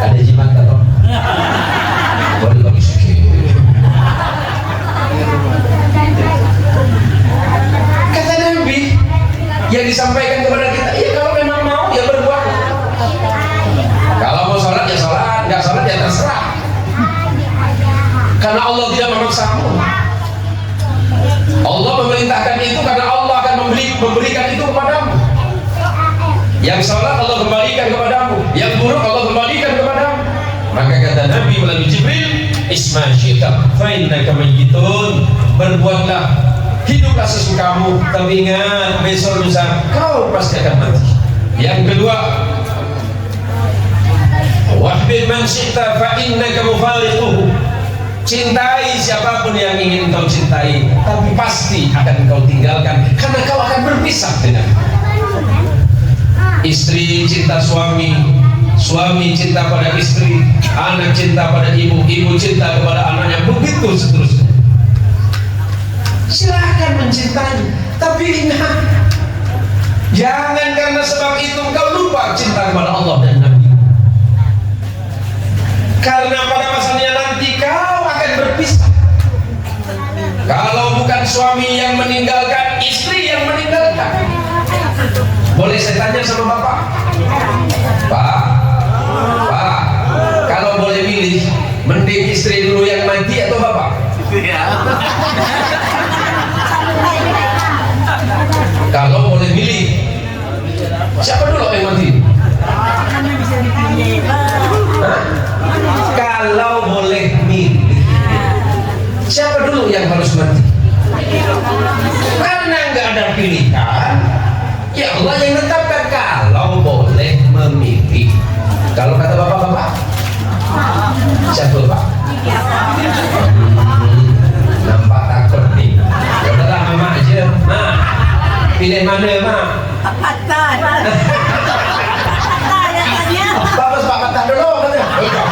Ada jimat atau? Boleh bagi sikit. Kata Nabi yang disampaikan kepada kita, ya kalau memang mau ya berbuat. Kalau mau sholat ya sholat, nggak sholat ya terserah. Karena Allah tidak memaksamu. Allah memerintahkan itu karena Allah akan memberikan itu kepadamu. Yang sholat Allah kembalikan kepadamu, yang buruk Allah kembalikan kepadamu. Maka kata Nabi melalui Jibril, isma syi'ta fa innaka mayyitun. Berbuatlah, hiduplah sesukamu, tapi ingat besok lusa kau pasti akan mati. Yang kedua, wahbib man syi'ta fa innaka mufariquhu. Cintai siapapun yang ingin kau cintai, tapi pasti akan kau tinggalkan karena kau akan berpisah dengan. Istri cinta suami, suami cinta pada istri, anak cinta pada ibu, ibu cinta kepada anaknya, begitu seterusnya. Silahkan mencintai, tapi ingat, jangan karena sebab itu kau lupa cinta kepada Allah dan Nabi. Karena pada masanya nanti kau akan berpisah. Kalau bukan suami yang meninggalkan, istri yang meninggalkan. Boleh saya tanya sama Bapak? Pak, kalau boleh milih, mending istri dulu yang mati atau Bapak? Kalau boleh milih, siapa dulu yang mati? Kalau boleh milih, pilihan, ya Allah yang menetapkan kalau boleh memilih. Kalau kata bapak-bapak, siapa Pak? Nampak takut nih. Ya udahlah mama aja. Mak, pilih mana mak? Patah. Patah ya tanya. Bapak sepakat dulu katanya.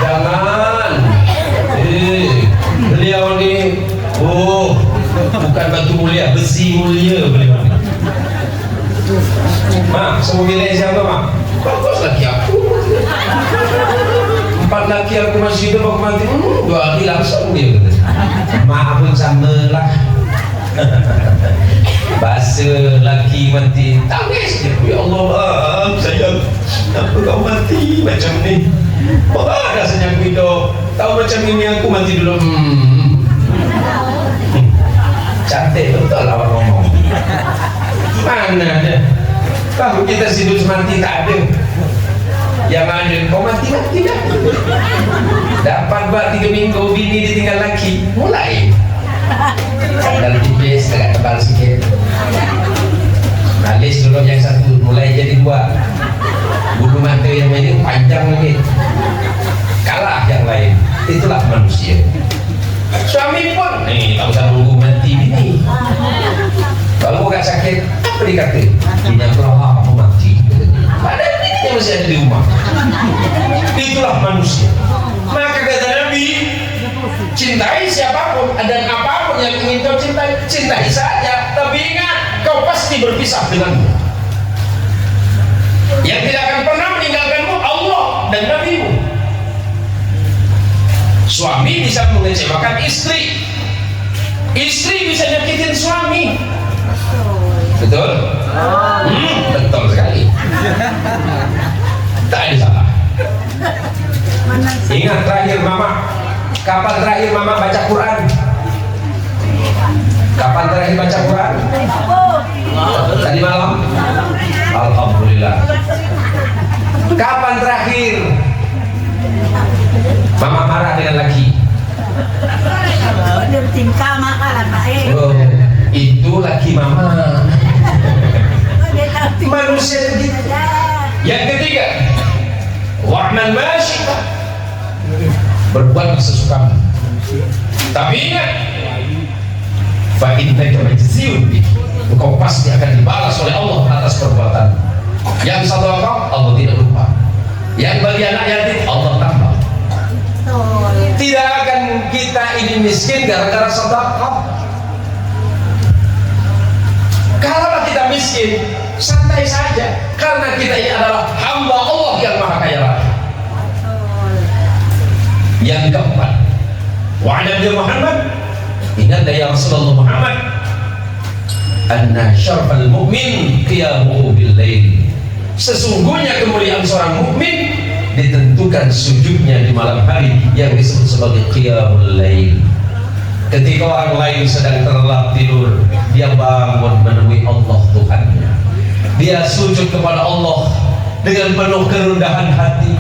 Jangan. Beliau ini, bukan batu mulia, besi mulia beliau ini. Mak, semua milih siapa mak? Bagus lagi aku. 4 laki aku masih hidup, aku mati. 2 hari langsung dia katanya. Mak pun sama lah. Bahasa laki mati tangis dia. Ya Allah, maaf sayang, kenapa kau mati macam ni? Apa rasanya aku hidup? Tahu macam ini aku mati dulu. Cantik betul lah orang ngomong. Mana ada? Kalau kita hidup semati tak ada. Yang ada kau mati dah. Dapat buat 3 minggu bini ditinggal laki, mulai sandal tipis agak tebal sikit, alis dulu yang satu mulai jadi 2, bulu mata yang ini panjang lagi, kalah yang lain. Itulah manusia. Suami pun tak usah nunggu mati bini. Kalau agak sakit apa dikata? Bini aku lama mati, padahal bini masih ada di rumah. Itulah manusia. Maka kata Nabi, cintai siapapun dan apapun yang ingin kau cintai, cintai saja. Tapi ingat, kau pasti berpisah denganmu. Yang tidak akan pernah meninggalkanmu Allah dan Nabi-Mu. Suami bisa mengecewakan istri, istri bisa nyakitin suami. Betul? Betul sekali. Tak ada salah. Ingat terakhir mama, kapan terakhir mama baca Quran? Kapan terakhir baca Quran? Tadi malam? Alhamdulillah. Kapan terakhir mama marah dengan laki? Dia tingkah makalah Pak. Itu laki mama. Manusia begitu. Yang ketiga, wa'mal masyita, berbuat sesukamu. Tapi ingat, fa innaka majziyun bi, engkau pasti akan dibalas oleh Allah atas perbuatan. Yang sedekah Allah tidak lupa, yang bagi anak yatim Allah tambah. Tidak akan kita ini miskin gara-gara sedekah. Kalau kita miskin, santai saja, karena kita ini adalah hamba Allah yang maha kaya raya. Yang keempat, wa'alam ya Muhammad, ingat ya Rasulullah Muhammad, anna syarfal mu'min qiyamuhu bil lail. Sesungguhnya kemuliaan seorang mukmin ditentukan sujudnya di malam hari yang disebut sebagai qiyamul lail. Ketika orang lain sedang terlelap tidur, dia bangun menemui Allah Tuhannya. Dia sujud kepada Allah dengan penuh kerendahan hati.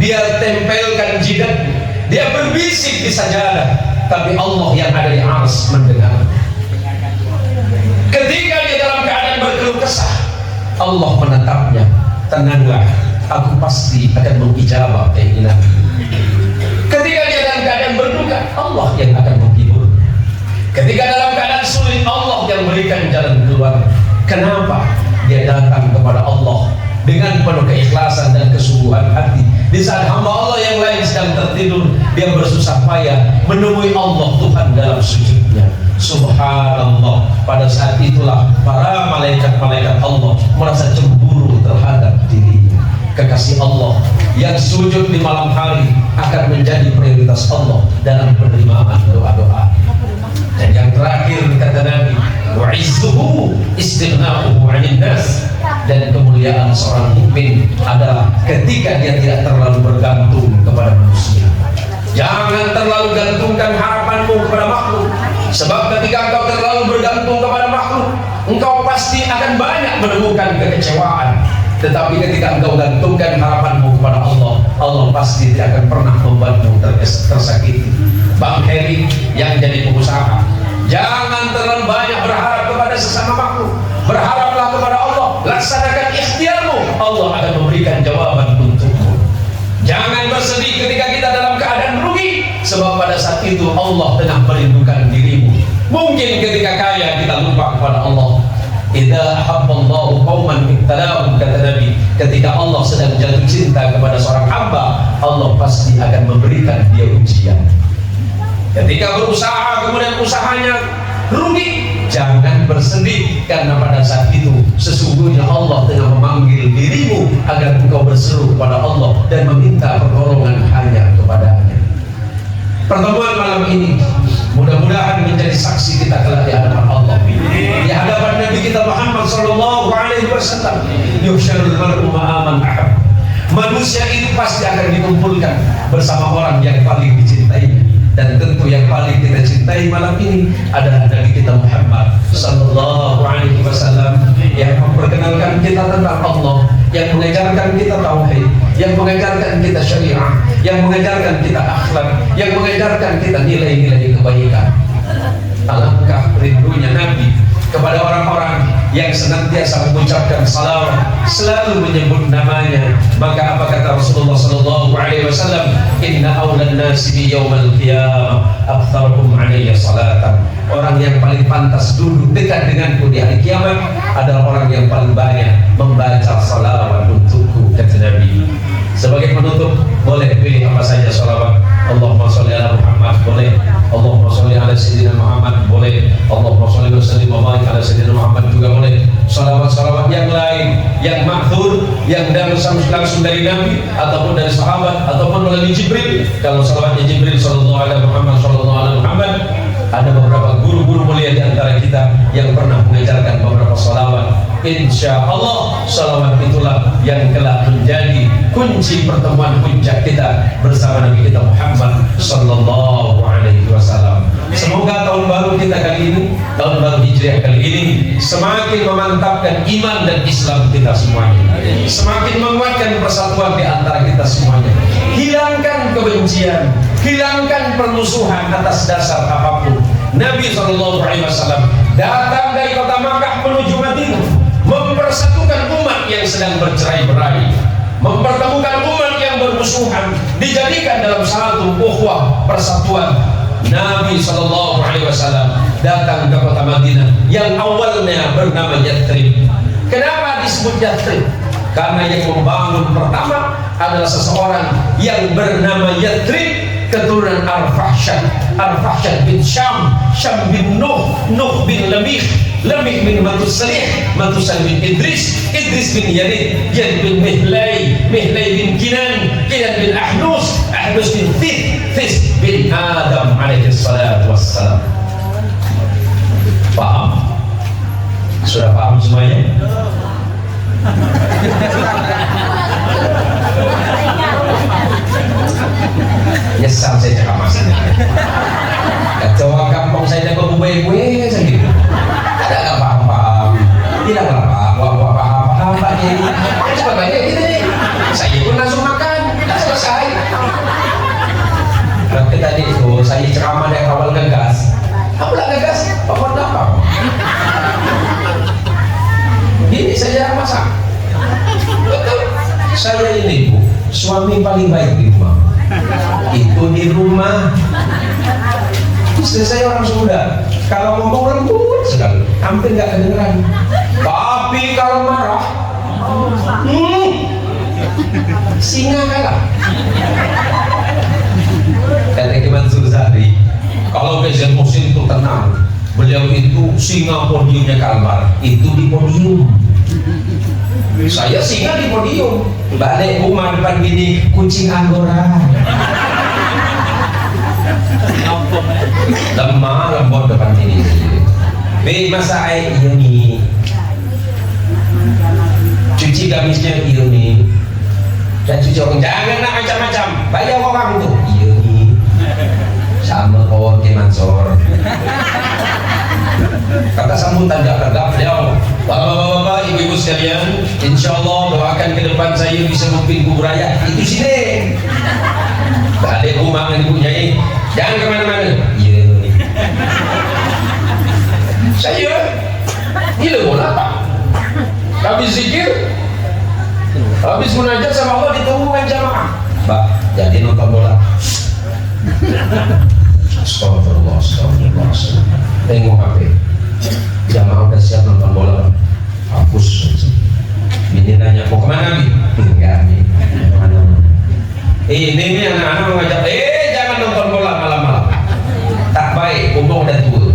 Dia tempelkan jidatnya, dia berbisik di sajadah, tapi Allah yang ada di arsy mendengar. Ketika dia dalam keadaan berkeluh kesah, Allah menatapnya. Tenanglah, aku pasti akan mengijabah keinginan. Ketika dia dalam keadaan berduka, Allah yang akan menghibur. Ketika dalam keadaan sulit, Allah yang berikan jalan keluar. Kenapa? Dia datang kepada Allah dengan penuh keikhlasan dan kesungguhan hati. Di saat hamba Allah yang lain sedang tertidur, dia bersusah payah menemui Allah Tuhan dalam sujudnya. Subhanallah, pada saat itulah para malaikat-malaikat Allah merasa cemburu terhadap dirinya. Kekasih Allah yang sujud di malam hari akan menjadi prioritas Allah dalam penerimaan doa-doa. Dan yang terakhir kata Nabi, wa'izzuhu istighna'uhu 'anil nas, dan kemuliaan seorang mukmin adalah ketika dia tidak terlalu bergantung kepada manusia. Jangan terlalu gantungkan harapanmu kepada makhluk, sebab ketika engkau terlalu bergantung kepada makhluk, engkau pasti akan banyak menemukan kekecewaan. Tetapi ketika engkau gantungkan harapanmu kepada Allah, Allah pasti tidak akan pernah membuatmu tersakiti. Bang Heri yang jadi pengusaha, Jangan terlalu banyak berharap kepada sesama makhluk. Berharaplah kepada Allah. Laksanakan ikhtiarmu, Allah akan memberikan jawaban untukmu. Jangan bersedih ketika kita dalam keadaan rugi, sebab pada saat itu Allah tengah merindukan dirimu. Mungkin ketika kaya kita lupa kepada Allah. Idza ahabballahu qauman ibtalahum, kata Nabi, ketika Allah sedang jatuh cinta kepada seorang hamba, Allah pasti akan memberikan dia ujian. Ketika berusaha kemudian usahanya rugi, jangan bersedih, karena pada saat itu sesungguhnya Allah tengah memanggil dirimu agar engkau berseru kepada Allah dan meminta pertolongan hanya kepadanya. Pertemuan malam ini mudah-mudahan menjadi saksi kita kelak di hadapan Allah, di hadapan Nabi kita Muhammad sallallahu alaihi wasallam. Yuhsyarul mar'u ma'a man ahab. Manusia itu pasti akan dikumpulkan bersama orang yang paling dicintai, dan tentu yang paling kita cintai malam ini adalah Nabi kita Muhammad sallallahu alaihi wasallam, yang memperkenalkan kita tentang Allah, yang mengajarkan kita tauhid, yang mengajarkan kita syariah, yang mengajarkan kita akhlak, yang mengajarkan kita nilai-nilai kebaikan. Alangkah rindunya Nabi kepada orang-orang yang senantiasa mengucapkan salawat, selalu menyebut namanya. Maka apa kata Rasulullah sallallahu alaihi wasallam? Inna awlan nasi bi yaumal qiyamah aktsaruhum alayya salatan. Orang yang paling pantas duduk dekat denganku di hari kiamat adalah orang yang paling banyak membaca salawat untukku, kata Nabi. Sebagai penutup, boleh pilih apa saja salawat. Allahumma sholli ala Muhammad, boleh. Allahumma sholli ala Sayyidina Muhammad, boleh. Allahumma sholli wa sallim wa barik ala Sayyidina Muhammad, juga boleh. Salawat-salawat yang lain, yang ma'thur, yang langsung dari Nabi ataupun dari sahabat ataupun melalui Jibril. Kalau salawatnya Jibril sallallahu alaihi Muhammad sallallahu alaihi Muhammad, ada beberapa guru-guru mulia di antara kita yang pernah mengajarkan beberapa salawat. Insya Allah salawat itulah yang telah menjadi kunci pertemuan puncak kita bersama Nabi kita Muhammad sallallahu alaihi wasallam. Semoga tahun baru kita kali ini, tahun baru Hijriah kali ini, semakin memantapkan iman dan Islam kita semuanya, semakin menguatkan persatuan di antara kita semuanya. Hilangkan kebencian, hilangkan permusuhan atas dasar apapun. Nabi SAW datang dari kota Makkah menuju Madinah, mempersatukan umat yang sedang bercerai-berai, mempertemukan umat yang bermusuhan, dijadikan dalam satu ukhuwah persatuan. Nabi SAW datang ke kota Madinah yang awalnya bernama Yathrib. Kenapa disebut Yathrib? Karena yang membangun pertama adalah seseorang yang bernama Yathrib, keturunan Arfahsyad. Arfahsyad bin Syam, Syam bin Nuh, Nuh bin Lamih, Lamih bin Matusalih, Matusalih bin Idris, Idris bin Yalid, Yalid bin Mihlai, Mihlai bin Kinan, Kinan bin Ahnus, Ahnus bin Thith, Thith bin Adam alaihi salatu wassalam. Paham? Sudah paham semuanya? Nyesal saya cakap masnya. Ketua kampung saya jago gue sendiri. Ada nggak paham-paham? Tidak paham Pak Jadi. Coba banyak gitu nih. Saya pun langsung makan, nggak selesai. Tapi tadi itu saya ceramah dari awal ngegas. Apa lah ngegas? Pokok apa? Ini saya masak. Betul. Saya ini Bu, suami paling baik di rumah. Itu di rumah. Istri saya orang Sunda, kalau ngomong lembut sekali, hampir nggak kedengeran. Tapi kalau marah, singa kalah. Kata Imam Suzari, kalau Presiden Musim itu tenang, beliau itu singa podiumnya Kalbar, itu di podium. Saya singa di podium, balik rumah depan gini, kucing Anggora. Lemah lembut depan ini. Be masa air iya nih, cuci gamisnya iya nih, dan cuci orang jangan nak macam-macam, bayar orang tuh iya nih, sama kawan ke Mansor. Kata sambutan gak beliau, bapak-bapak, ibu-ibu sekalian, insya Allah doakan ke depan saya bisa memimpin kubur raya itu sini. Balik rumah dengan ibu nyai, jangan kemana-mana. Iya. Saya gila bola Pak. Habis zikir, habis munajat sama Allah ditunggukan jamaah. Pak, jadi nonton bola. Astagfirullah, astagfirullah. Tengok HP. Jamaah udah siap nonton bola. Hapus. Bini nanya, mau kemana Bi? Enggak Bi. Ini anak-anak mengajak, jangan nonton bola malam-malam. Tak baik, umur dan tua.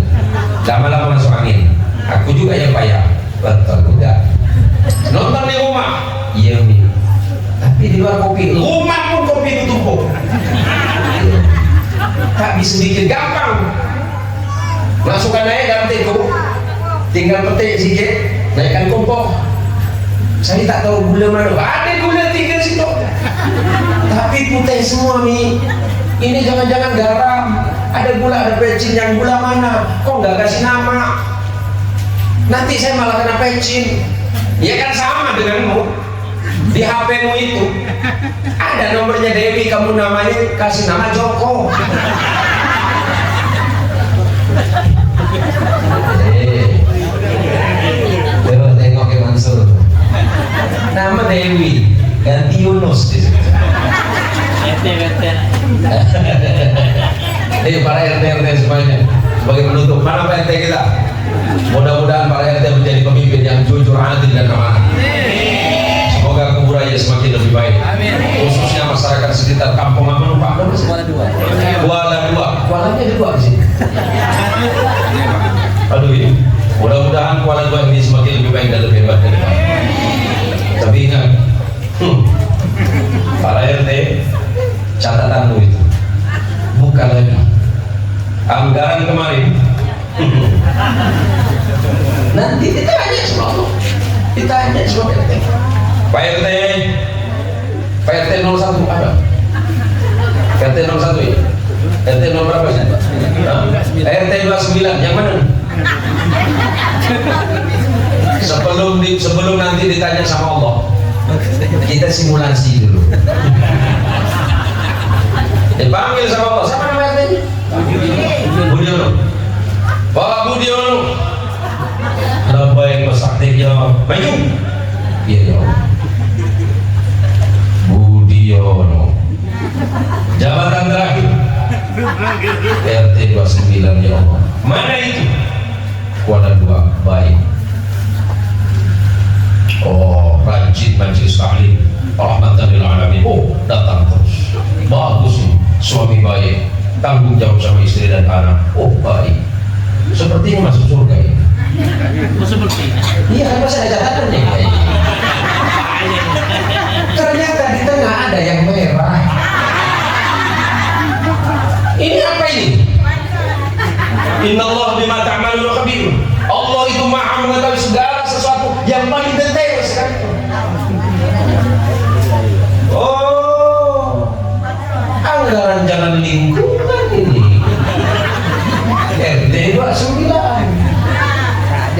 Lama-lama masuk angin. Aku juga yang payah. Betul juga. Nonton di rumah. Iya Mi. Tapi di luar kopi. Rumah pun kopi ditumpuk. Tak bisa bikin gampang. Masukkan aja dalam teko. Tinggal petik sikit, naikkan kompor. Saya tak tahu gula mana. Ada gula 3 situ. Tapi putih semua Mi. Ini jangan-jangan garam. Ada gula, ada pecin. Yang gula mana? Kok nggak kasih nama? Nanti saya malah kena pecin. Ya kan sama denganmu. Di HP-mu itu ada nomornya Dewi, kamu namanya kasih nama Joko. Coba tengok ke Mansur. Nama Dewi ganti Yunus di situ. Para RT semuanya sebagai penutup, mana Pak RT kita? Mudah-mudahan para RT menjadi pemimpin yang jujur, adil dan amanah. Semoga kuburannya semakin lebih baik. Khususnya masyarakat sekitar kampung apa Pak? Kuala 2. Kualanya ada 2 di sini. Aduh ini. Mudah-mudahan Kuala 2 ini semakin lebih baik dan lebih hebat ke depan. Tapi ingat, para RT, catatanmu itu bukan lagi anggaran kemarin. Nanti ditanya sama Allah, ditanya sama RT. Pak RT 01 ada? RT 01 ya? RT nomor berapa sih? RT 29 yang mana? Sebelum nanti ditanya sama Allah, kita simulasi dulu. Dipanggil sama Allah, siapa nama RT-nya? Budiono. Pak Budiono. Labbaik wa sa'dik ya maju. Iya ya Allah. Budiono. Jabatan terakhir RT 29 ya Allah. Mana itu? Kuala 2. Baik. Oh, rajin majelis taklim rahmatan lil alamin. Oh, datang terus. Bagus nih, suami baik, tanggung jawab sama istri dan anak. Oh, baik. Sepertinya masuk surga ini. Iya, kan masih ada catatannya. Ternyata di tengah ada yang merah. Ini apa ini? Innallaha bima ta'maluna khabir. Allah itu Maha mengetahui segala sesuatu yang paling detail sekali. Oh, anggaran jalan lingkungan ini. RT 29.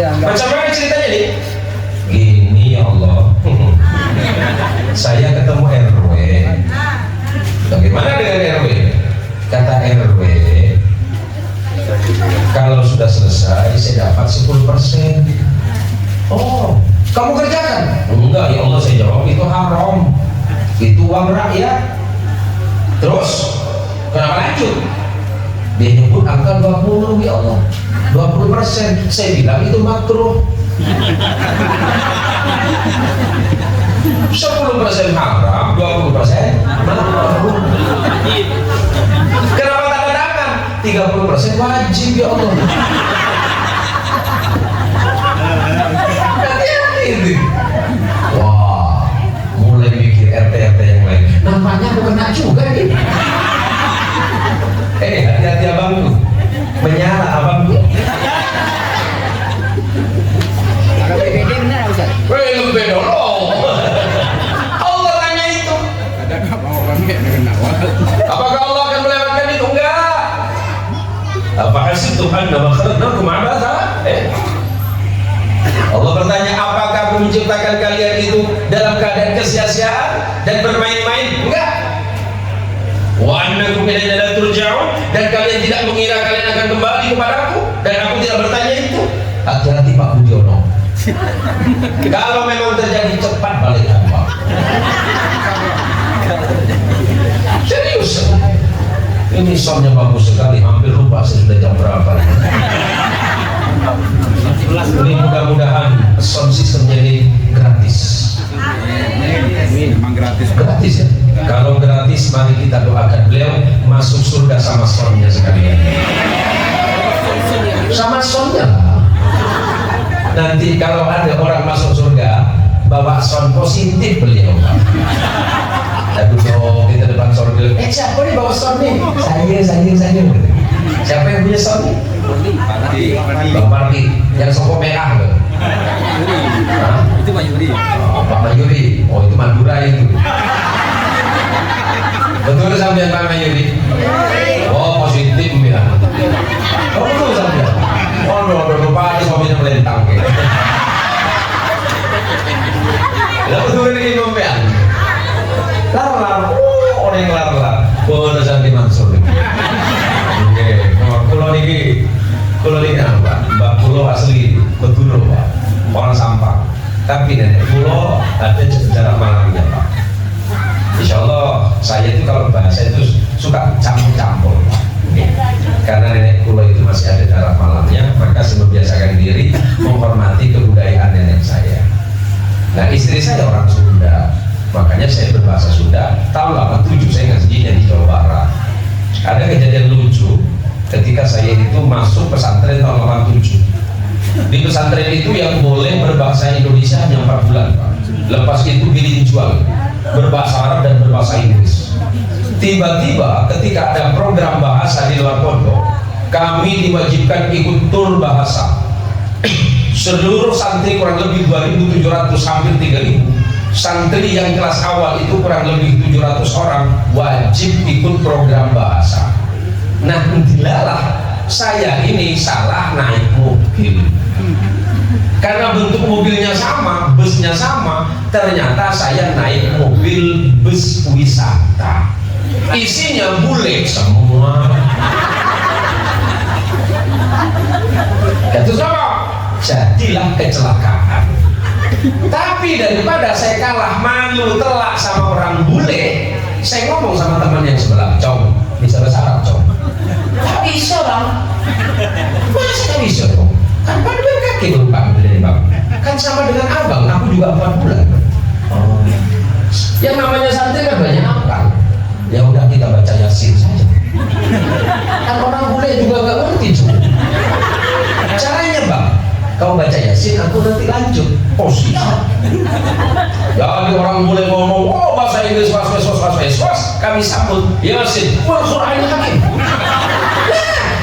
Macam mana ceritanya nih? Gini ya Allah. Saya ketemu RW. Bagaimana dengan RW? Kata RW, kalau sudah selesai saya dapat 10%. Oh, kamu kerjakan? Enggak ya Allah, saya jawab itu haram, itu uang rakyat. Terus kenapa lanjut? Dia nyebut angka 20 ya Allah, 20%. Saya bilang itu makruh. 10% haram, 20% makruh. Kenapa tanda tangan? 30% wajib ya Allah. Hati-hati itu. Wah, mulai mikir RT-RT yang lain. Nampaknya aku kena juga nih. Hati-hati abangku. Menyala abangku. Lebih dulu. Allah tanya itu. Apakah Allah akan melewatkan itu? Enggak. Apa hasibtum annama khalaqnakum abatha? Allah bertanya, apakah aku menciptakan kalian itu dalam keadaan kesia-siaan dan bermain-main? Enggak. Wa annakum ilaina la turja'un, dan kalian tidak mengira kalian akan kembali kepadaku? dan aku tidak bertanya itu. Hati-hati Pak Budiono. Kalau memang terjadi cepat balikkan Pak. Serius. Ini soundnya bagus sekali, hampir lupa sudah jam berapa. Ini mudah-mudahan sound systemnya ini gratis. Memang gratis. Gratis ya. Kalau gratis, mari kita doakan beliau masuk surga sama soundnya sekalian. Sama soundnya. Nanti kalau ada orang masuk surga, bawa sound positif beliau. Aduh, kita depan surga. Siapa nih bawa sound nih? Saya. Siapa yang punya sound nih? Bang Marti, yang sokok merah loh. Itu Pak Yuri. Oh, Pak Mayuri. Oh, itu Madura itu. Betul sampean Pak Mayuri? Oh, positif ya. Oh, betul sampean. Oh, lupa ada suaminya melentang gitu. Lah betul ini sampean. Lar. Orang yang lar. Bono sampe Mansur. Oke, kulo niki apa? Mbak kulo asli Beduro, Pak. Orang Sampang. Tapi nenek kulo ada sejarah Malangnya, Pak. Insya Allah saya itu kalau bahasa itu suka campur-campur, Pak. Karena nenek kulo itu masih ada darah Malangnya, maka saya membiasakan diri menghormati kebudayaan nenek saya. Nah, istri saya orang Sunda, makanya saya berbahasa Sunda. Tahun 87 saya ngajinya di Jawa Barat. Ada kejadian lucu ketika saya itu masuk pesantren tahun 87. Di pesantren itu yang boleh berbahasa Indonesia hanya 4 bulan, Pak. Lepas itu bilingual, berbahasa Arab dan berbahasa Inggris. Tiba-tiba ketika ada program bahasa di luar pondok, kami diwajibkan ikut tur bahasa. Seluruh santri kurang lebih 2.700 hampir 3.000 santri yang kelas awal itu kurang lebih 700 orang wajib ikut program bahasa. Nah, dilalah saya ini salah naik mobil. Karena bentuk mobilnya sama, busnya sama, ternyata saya naik mobil bus wisata. Isinya bule semua. Itu sama. Jadilah kecelakaan. Tapi daripada saya kalah malu telak sama orang bule, saya ngomong sama teman yang sebelah, "Cong, bisa bahasa Arab, Cong." Tak bisa bang. Masa tak bisa dong? Kan pada berkaki dong Pak, bang. Kan sama dengan abang, aku juga 4 bulan. Oh. Yang namanya santri kan banyak akal. Ya udah kita baca Yasin saja. Kan orang bule juga nggak ngerti Cong. Caranya bang, kau baca Yasin, aku nanti lanjut. Oh siap. Jadi orang boleh ngomong, oh bahasa Inggris was, kami sambut Yasin, wal Qur'anil Hakim.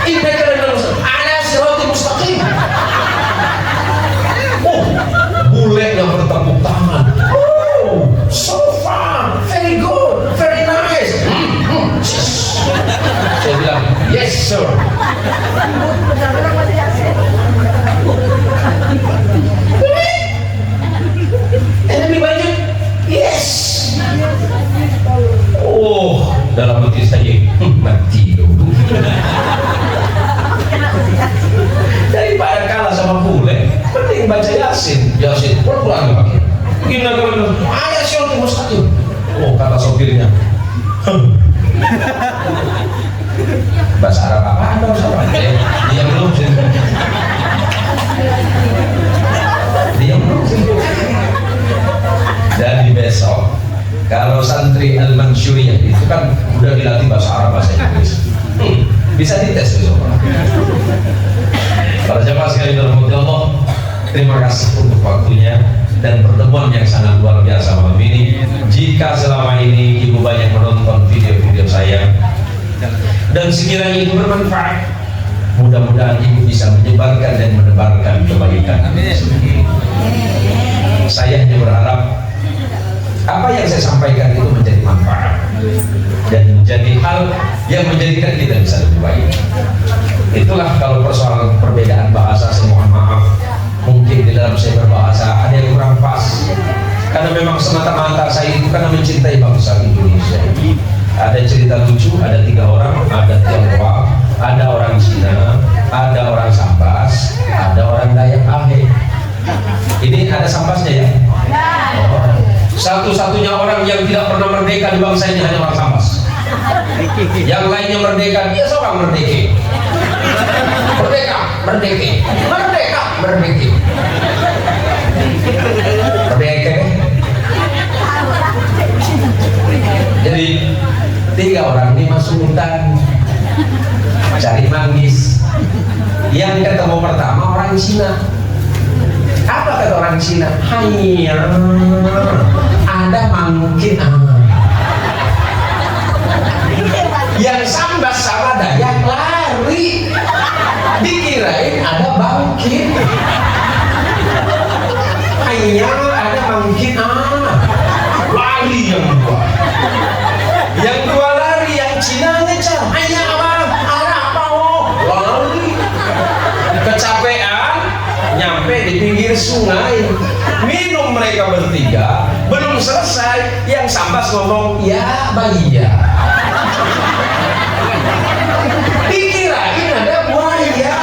Innaka lanal ala siratal mustaqim. Oh, bule yang bertepuk tangan. Oh, so far, very good, very nice. Saya bilang, yes sir. Lebih banyak, yes. Oh, dalam hati saya mati dulu. Daripada kalah sama bule, mending baca Yasin. Quran pakai. Gimana kalau ayat suratul mustaqim? Oh, kata sopirnya. Bahasa Arab apa ada sama dia belum sih. Dan besok kalau santri Al-Mansyuriyah itu kan udah dilatih bahasa Arab, bahasa Inggris, bisa dites besok. Para jemaah sekalian dirahmati Allah, terima kasih untuk waktunya dan pertemuan yang sangat luar biasa malam ini. Jika selama ini ibu banyak menonton video-video saya dan sekiranya itu bermanfaat, mudah-mudahan ibu bisa menyebarkan dan menebarkan kebaikan. Saya hanya berharap apa yang saya sampaikan itu menjadi manfaat dan menjadi hal yang menjadikan kita bisa lebih baik. Itulah kalau persoalan perbedaan bahasa, saya mohon maaf. Mungkin di dalam saya berbahasa ada yang kurang pas. Karena memang semata-mata saya itu karena mencintai bangsa Indonesia. Ada cerita lucu, ada 3 orang, ada Tionghoa, ada orang Cina, ada orang Sambas, ada orang Dayak Ahe. Ini ada Sambasnya ya? Oh. Satu-satunya orang yang tidak pernah merdeka di bangsa ini hanya orang Sambas. Yang lainnya merdeka, dia seorang merdeka. Merdeka, merdeka, merdeka, merdeka. Merdeka. Jadi 3 orang ini masuk hutan cari manggis. Yang ketemu pertama orang Cina. Apa kata orang Cina? Hanya ada mangkin. Yang Sambas sama Dayak lari, dikirain ada bangkit. Hanya ada mangkin. Lari yang dua. Yang dua lari, yang Cina ngejar. Hanya apa? Lari. Kecapean, nyampe di pinggir sungai. Minum mereka bertiga, belum selesai. Yang Sambas ngomong, ya bahagia. Dikirain ada buaya.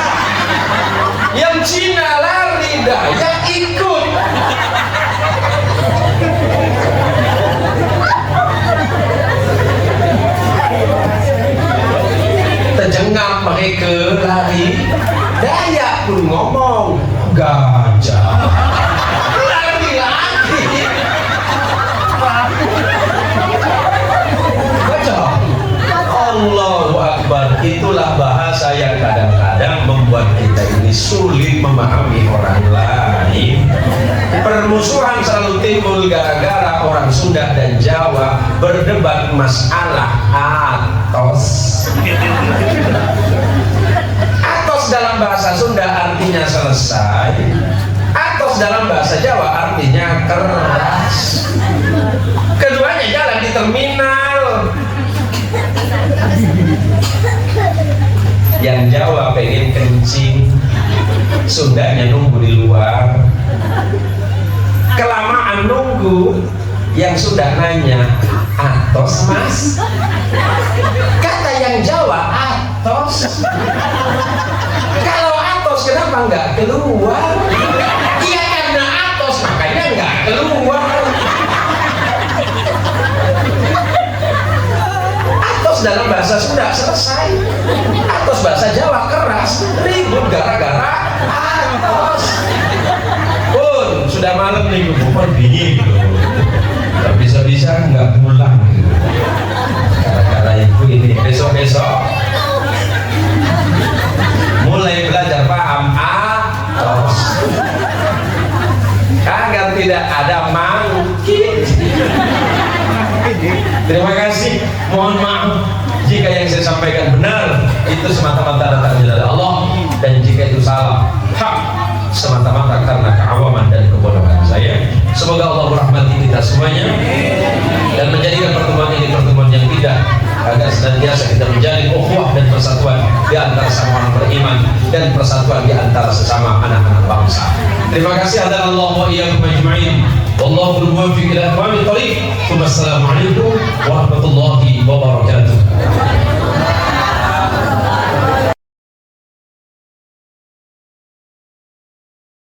Yang Cina lari, Dayak ikut. Terjengap mereka lari. Dayak pun ngomong, gajah. Lari lagi. Gajah. Allahu Akbar. Itulah bahasa yang kadang-kadang membuat kita ini sulit memahami orang lain. Permusuhan selalu timbul gara-gara orang Sunda dan Jawa berdebat masalah atos. Atos dalam bahasa Sunda artinya selesai. Atos dalam bahasa Jawa artinya keras. Keduanya jalan di terminal. Yang Jawa pengen kencing, Sundanya nunggu di luar. Kelamaan nunggu, yang Sunda nanya, atos mas? Kata yang Jawa, atos. Kalau atos kenapa nggak keluar? Iya karena atos makanya nggak keluar. Atos dalam bahasa Sunda selesai. Atos bahasa Jawa keras, ribut gara-gara atos. Pun sudah malam nih, bukan dingin gitu. Gak bisa-bisa nggak pulang gitu. Gara-gara itu ini besok-besok mulai belajar paham atos. Agar tidak ada mangkit. Terima kasih, mohon maaf jika yang saya sampaikan benar, itu semata-mata datangnya dari Allah, dan jika itu salah, hak semata-mata karena keawaman dan kebodohan saya. Semoga Allah merahmati kita semuanya dan menjadikan pertemuan ini pertemuan yang tidak, agar senantiasa kita menjalin ukhuwah dan persatuan di antara sama orang beriman dan persatuan di antara sesama anak-anak bangsa. Terima kasih Allah wa iyyakum ajma'in. Wallahu muwaffiq ila aqwamit thoriq. Wassalamualaikum warahmatullahi wabarakatuh.